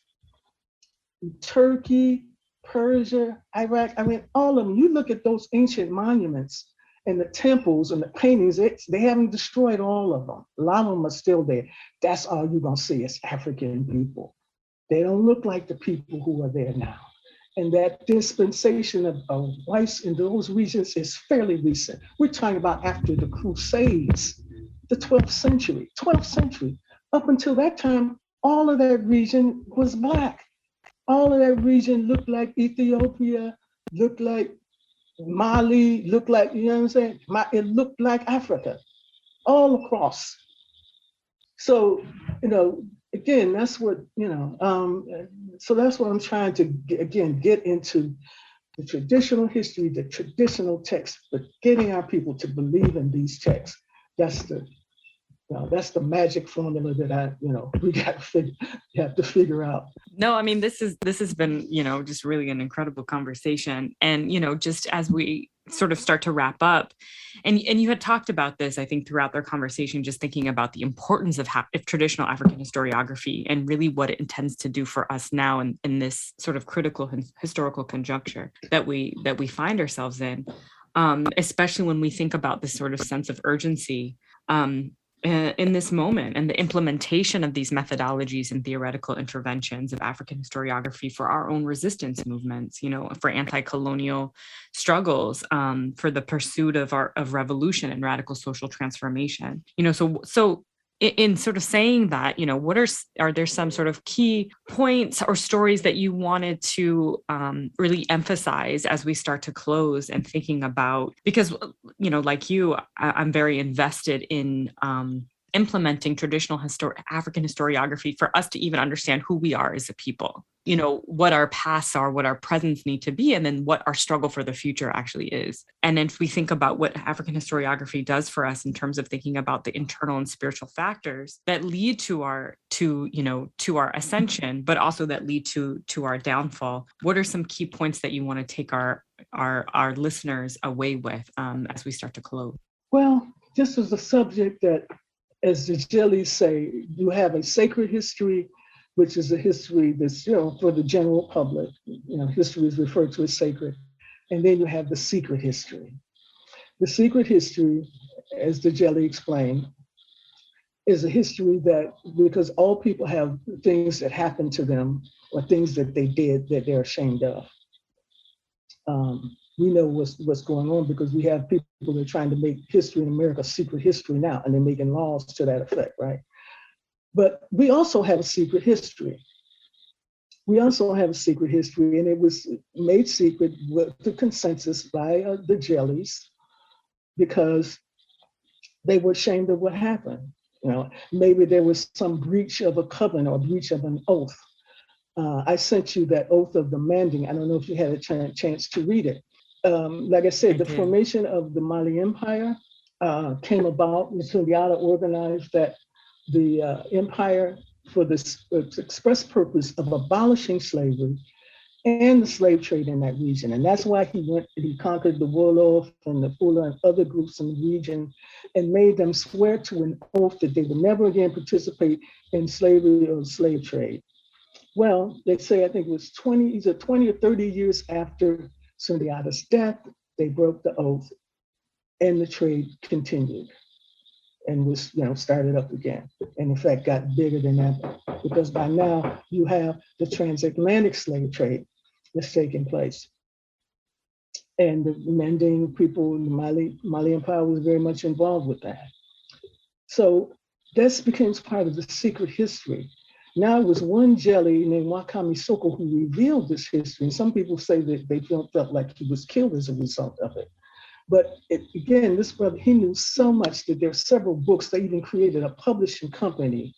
Turkey, Persia, Iraq, all of them, you look at those ancient monuments and the temples and the paintings, they haven't destroyed all of them. A lot of them are still there. That's all you're gonna see is African people. They don't look like the people who are there now. And that dispensation of whites in those regions is fairly recent. We're talking about after the Crusades, the 12th century. Up until that time, all of that region was Black. All of that region looked like Ethiopia, looked like Mali, looked like, you know what I'm saying? It looked like Africa, all across. So, again, that's what, so that's what I'm trying to, get into the traditional history, the traditional text, but getting our people to believe in these texts. That's the magic formula that we have to figure out. No, this has been, just really an incredible conversation. And, just as we sort of start to wrap up, and you had talked about this, I think, throughout their conversation, just thinking about the importance of traditional African historiography and really what it intends to do for us now in this sort of critical historical conjuncture that we find ourselves in, especially when we think about this sort of sense of urgency in this moment, and the implementation of these methodologies and theoretical interventions of African historiography for our own resistance movements, for anti-colonial struggles, for the pursuit of revolution and radical social transformation. So in sort of saying that, what are there some sort of key points or stories that you wanted to really emphasize as we start to close, and thinking about, because, like you, I'm very invested in implementing traditional African historiography for us to even understand who we are as a people, what our pasts are, what our presents need to be, and then what our struggle for the future actually is. And if we think about what African historiography does for us in terms of thinking about the internal and spiritual factors that lead to our ascension, but also that lead to our downfall, what are some key points that you want to take our listeners away with as we start to close? Well, this is a subject that, as the jellies say, you have a sacred history, which is a history that's, for the general public. History is referred to as sacred. And then you have the secret history. The secret history, as the jelly explained, is a history that, because all people have things that happened to them or things that they did that they're ashamed of. We know what's going on because we have people that are trying to make history in America secret history now, and they're making laws to that effect, right? But we also have a secret history. We also have a secret history, and it was made secret with the consensus by the jellies because they were ashamed of what happened. Maybe there was some breach of a covenant or breach of an oath. I sent you that oath of the Manding. I don't know if you had a chance to read it. Like I said, the formation of the Mali Empire came about. Sundiata organized that the empire for this express purpose of abolishing slavery and the slave trade in that region. And that's why he conquered the Wolof and the Fula and other groups in the region and made them swear to an oath that they would never again participate in slavery or slave trade. Well, they say, I think it was 20 or 30 years after Sundiata's death, they broke the oath and the trade continued and was, started up again. And in fact, got bigger than ever because by now you have the transatlantic slave trade that's taking place. And the Manding people in the Mali Empire was very much involved with that. So this becomes part of the secret history. Now it was one jelly named Wakami Soko who revealed this history. And some people say that they felt like he was killed as a result of it. But again, this brother, he knew so much that there are several books. They even created a publishing company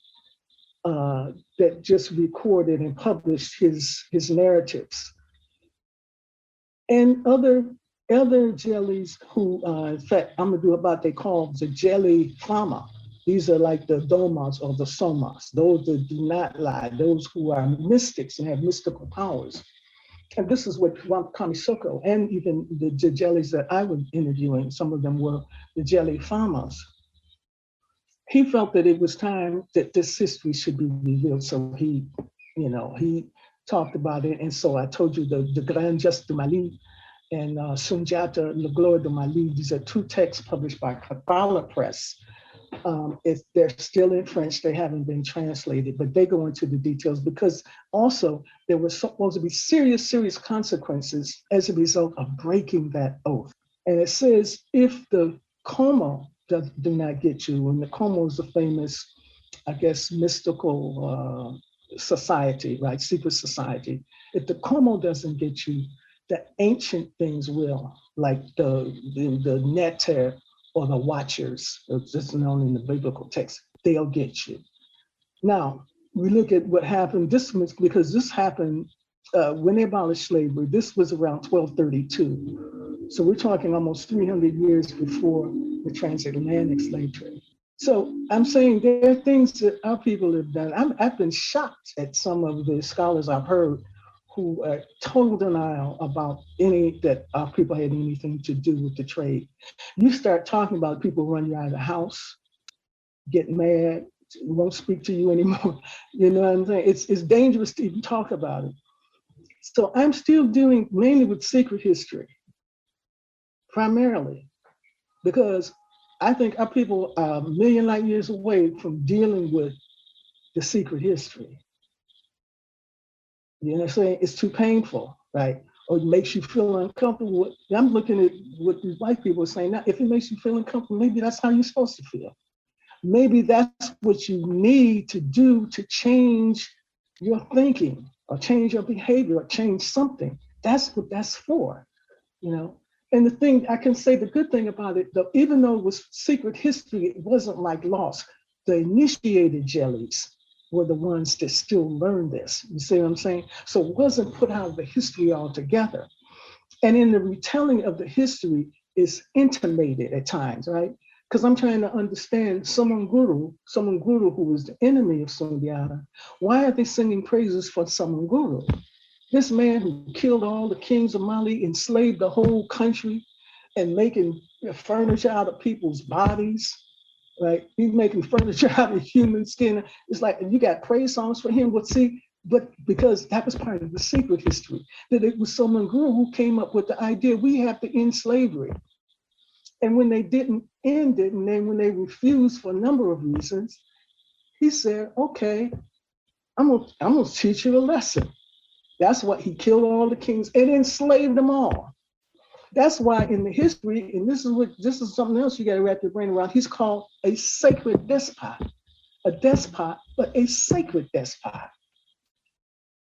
that just recorded and published his narratives. And other jellies who, in fact, I'm gonna do about they call the jelly fama. These are like the domas or the somas, those that do not lie, those who are mystics and have mystical powers. And this is what Wakami Soko and even the jellies that I was interviewing, some of them were the jelly famas. He felt that it was time that this history should be revealed. So he talked about it. And so I told you the Grand Geste de Mali and Sundiata, Le Gloire de Mali, these are two texts published by Kabbalah Press. They're still in French, they haven't been translated, but they go into the details because also there were supposed to be serious consequences as a result of breaking that oath. And it says if the Como do not get you, and the Como is a famous, I guess, mystical society, right? Secret society. If the Como doesn't get you, the ancient things will, like the Neter, or the Watchers, this is known in the biblical text, they'll get you. Now, we look at what happened, because this happened when they abolished slavery, this was around 1232. So we're talking almost 300 years before the transatlantic slave trade. So I'm saying there are things that our people have done. I've been shocked at some of the scholars I've heard who are total denial about any that our people had anything to do with the trade. You start talking about people run you out of the house, get mad, won't speak to you anymore. You know what I'm saying? It's dangerous to even talk about it. So I'm still dealing mainly with secret history, primarily, because I think our people are a million light years away from dealing with the secret history. You know what I'm saying? It's too painful, right? Or it makes you feel uncomfortable. I'm looking at what these white people are saying now. If it makes you feel uncomfortable, maybe that's how you're supposed to feel. Maybe that's what you need to do to change your thinking or change your behavior or change something. That's what that's for, you know? And the thing I can say, the good thing about it, though, even though it was secret history, it wasn't like lost. The initiated jellies were the ones that still learned this. You see what I'm saying? So it wasn't put out of the history altogether. And in the retelling of the history is intimated at times, right? Because I'm trying to understand Saman Guru who was the enemy of Sundiata. Why are they singing praises for Saman Guru? This man who killed all the kings of Mali, enslaved the whole country, and making furniture out of people's bodies, right? He's making furniture out of human skin. It's like, you got praise songs for him. But because that was part of the secret history, that it was Saman Guru who came up with the idea we have to end slavery. And when they didn't end it, and then when they refused for a number of reasons, he said, okay, I'm gonna teach you a lesson. That's why he killed all the kings and enslaved them all. That's why in the history, and this is something else you gotta wrap your brain around, he's called a sacred despot. A despot, but a sacred despot.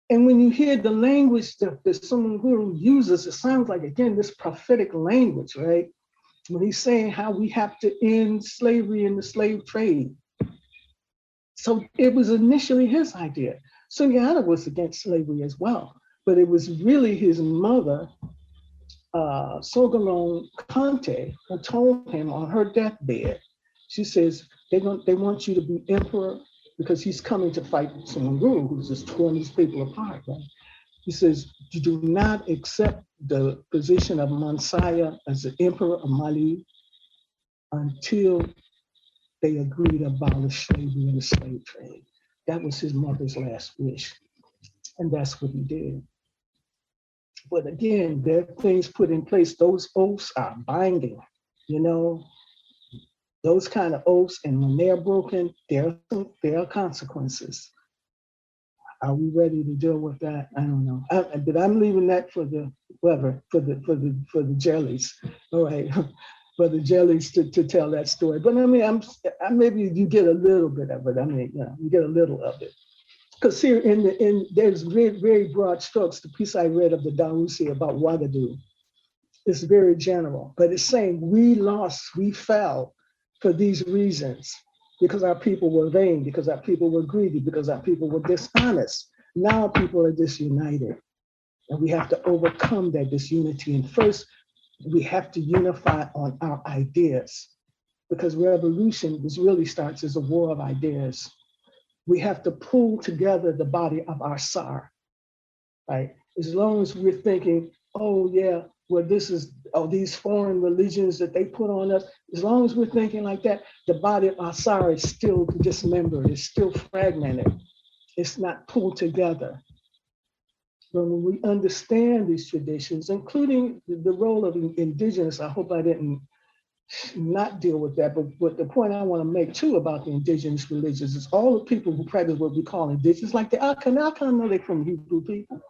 And when you hear the language that Saman Guru uses, it sounds like, again, this prophetic language, right? When he's saying how we have to end slavery and the slave trade. So it was initially his idea. Sundiata was against slavery as well, but it was really his mother, Sogalon Kante, who told him on her deathbed, she says, they want you to be emperor because he's coming to fight Saman Guru, who's just torn these people apart, right? He says, you do not accept the position of Mansaya as the emperor of Mali until they agree to abolish slavery and the slave trade. That was his mother's last wish. And that's what he did. But again, there are things put in place. Those oaths are binding, you know, those kind of oaths. And when they're broken, there are consequences. Are we ready to deal with that? I don't know. But I'm leaving that for the for the jellies. All right, for the jellies to tell that story. But I mean, maybe you get a little bit of it. I mean, you get a little of it. Because here there's very, very broad strokes. The piece I read of the Dawusi about Ouagadougou is very general, but it's saying we fell for these reasons. Because our people were vain, because our people were greedy, because our people were dishonest. Now people are disunited. And we have to overcome that disunity. And first, we have to unify on our ideas. Because revolution really starts as a war of ideas. We have to pull together the body of our Sar, right? As long as we're thinking, oh yeah, well, these foreign religions that they put on us, as long as we're thinking like that, the body of Asar is still dismembered, it's still fragmented, it's not pulled together. But when we understand these traditions, including the role of indigenous, I hope I didn't not deal with that, but the point I want to make too about the indigenous religions is all the people who practice what we call indigenous, like the Akan know they're from Hebrew people.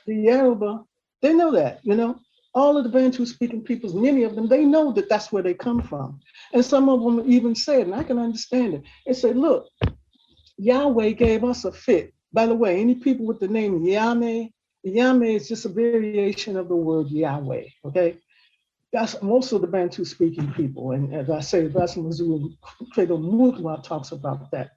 The Yoruba, they know that, you know, all of the Bantu speaking peoples, many of them, they know that that's where they come from. And some of them even said, and I can understand it, they said, look, Yahweh gave us a fit. By the way, any people with the name Yame is just a variation of the word Yahweh, okay? That's most of the Bantu speaking people. And as I say, Vasamazu Credo Mutwa talks about that.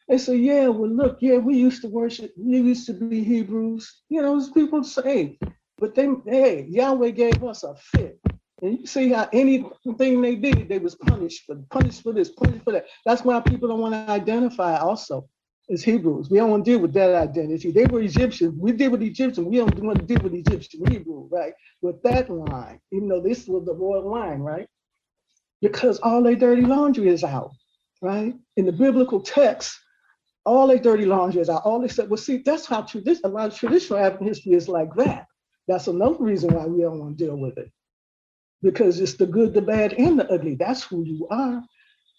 They say, yeah, well, look, yeah, we used to worship, we used to be Hebrews. You know, as people say, but hey, Yahweh gave us a fit. And you see how anything they did, they was punished for this, punished for that. That's why people don't want to identify also. as Hebrews. We don't want to deal with that identity. They were Egyptians. We deal with Egyptians. We don't want to deal with Egyptian Hebrew, right? With that line, even though this was the royal line, right? Because all their dirty laundry is out, right? In the biblical text, all their dirty laundry is out. All they said, well, see, that's how a lot of traditional African history is like that. That's another reason why we don't want to deal with it. Because it's the good, the bad, and the ugly. That's who you are.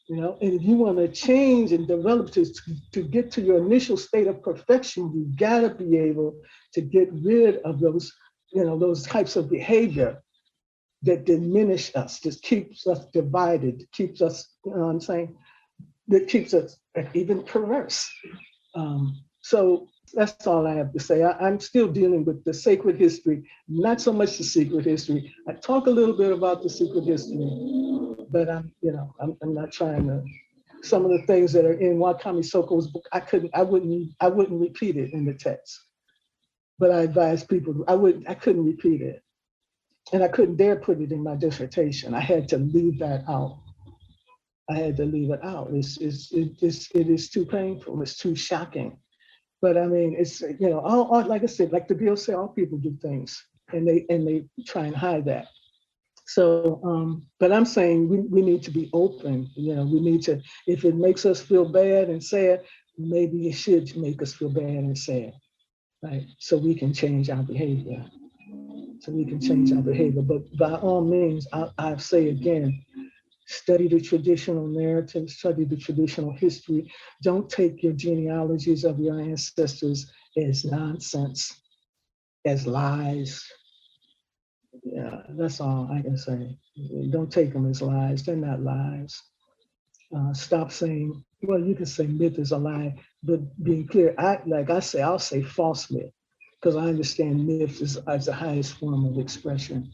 And if you want to change and develop to get to your initial state of perfection, you gotta be able to get rid of those, those types of behavior that diminish us, just keeps us divided, keeps us, what I'm saying, that keeps us even perverse. So that's all I have to say. I'm still dealing with the sacred history, not so much the secret history. I talk a little bit about the secret history, but I'm not trying to. Some of the things that are in Wakami Soko's book, I wouldn't repeat it in the text. But I advise people, I couldn't repeat it, and I couldn't dare put it in my dissertation. I had to leave that out. I had to leave it out. It is too painful. It's too shocking. But I mean, it's all, like I said, like the bill say, all people do things, and they try and hide that. So, but I'm saying we need to be open. We need to, if it makes us feel bad and sad, maybe it should make us feel bad and sad, right? So we can change our behavior. But by all means, I say again, study the traditional narrative, study the traditional history. Don't take your genealogies of your ancestors as nonsense, as lies. Yeah, that's all I can say. Don't take them as lies. They're not lies. Stop saying, well, you can say myth is a lie, but being clear, I'll say false myth, because I understand myth as the highest form of expression.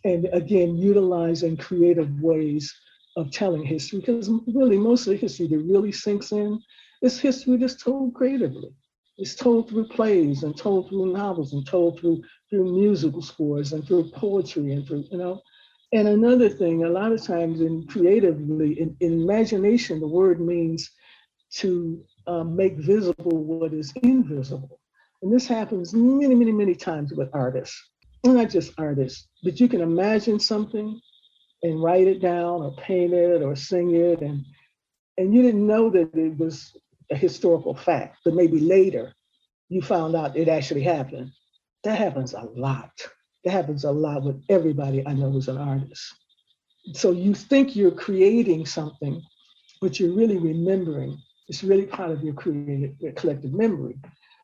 And again, utilizing creative ways of telling history, because really most of the history that really sinks in is history that's told creatively. It's told through plays and told through novels and told through musical scores and through poetry and through, And another thing, a lot of times creatively, in imagination, the word means to make visible what is invisible. And this happens many, many, many times with artists. Not just artists, but you can imagine something and write it down or paint it or sing it, and you didn't know that it was a historical fact, but maybe later you found out it actually happened. That happens a lot. That happens a lot with everybody I know who's an artist. So you think you're creating something, but you're really remembering. It's really part of your collective memory.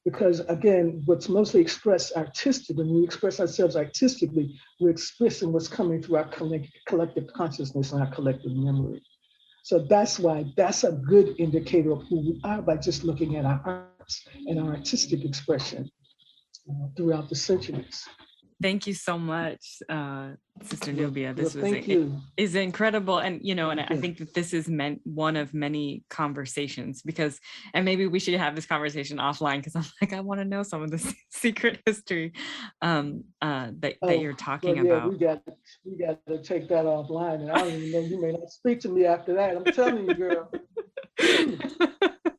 Because again, what's mostly expressed artistically, when we express ourselves artistically, we're expressing what's coming through our collective consciousness and our collective memory. So that's why that's a good indicator of who we are, by just looking at our arts and our artistic expression throughout the centuries. Thank you so much, Sister Nubia. This is incredible. And, I think that this is one of many conversations, and maybe we should have this conversation offline, because I'm like, I want to know some of the secret history that you're talking about. We got to take that offline. And I don't even know, you may not speak to me after that. I'm telling you, girl.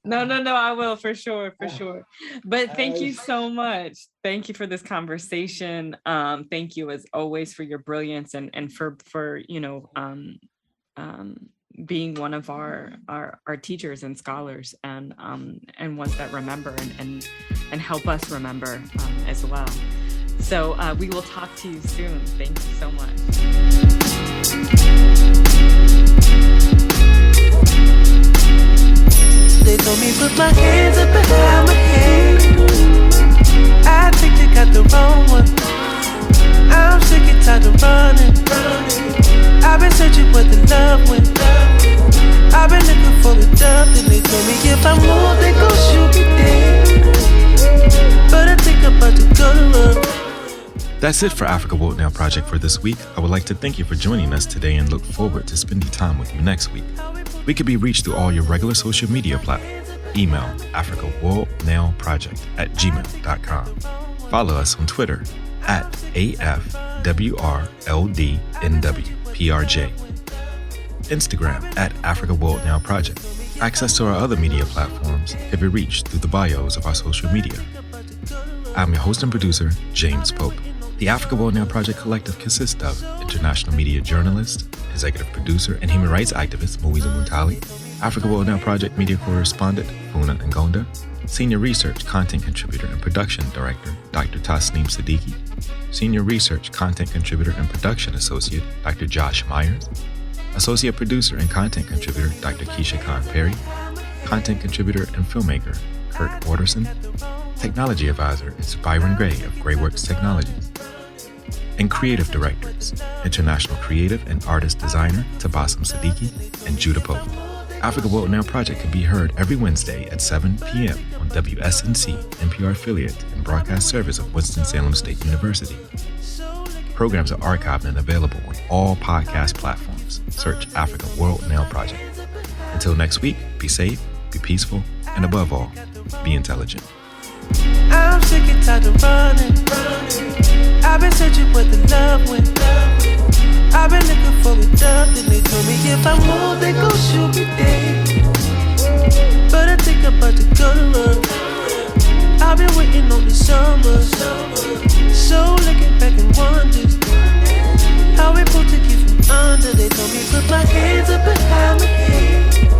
No, I will, for sure. But thank you so much. Thank you for this conversation. Thank you as always for your brilliance and for being one of our teachers and scholars, and ones that remember and help us remember as well. So we will talk to you soon. Thank you so much. They told me put my hands up behind my head. I think they got the wrong one. I'm sick and tired of running. I've been searching where the love went. I've been looking for the dove. Then they told me if I move, they gon' shoot me dead. But I think I'm about to go to love. That's it for Africa World Now Project for this week. I would like to thank you for joining us today and look forward to spending time with you next week. We can be reached through all your regular social media platforms. Email africaworldnowproject@gmail.com. Follow us on Twitter @AFWRLDNWPRJ. Instagram @Africa World Now Project. Access to our other media platforms can be reached through the bios of our social media. I'm your host and producer, James Pope. The Africa World Now Project Collective consists of international media journalist, executive producer, and human rights activist Moiza Muntali, Africa World Now Project media correspondent Funa Ngonda, senior research, content contributor, and production director Dr. Tasneem Siddiqui, senior research, content contributor, and production associate Dr. Josh Myers, associate producer and content contributor Dr. Keisha Khan Perry, content contributor and filmmaker Kurt Waterson, technology advisor is Byron Gray of Grayworks Technologies, and creative directors, international creative and artist designer Tabassum Siddiqui and Judah Pope. Africa World Now Project can be heard every Wednesday at 7 p.m. on WSNC, NPR affiliate and broadcast service of Winston-Salem State University. Programs are archived and available on all podcast platforms. Search Africa World Now Project. Until next week, be safe, be peaceful, and above all, be intelligent. I'm sick and tired of running. I've been searching where the love went. I've been looking for it up, then they told me if I move, they gon' shoot me dead. But I think I'm about to go to run. I've been waiting on the summer. So looking back and wonder how we pulled to keep from under. They told me put my hands up behind my head.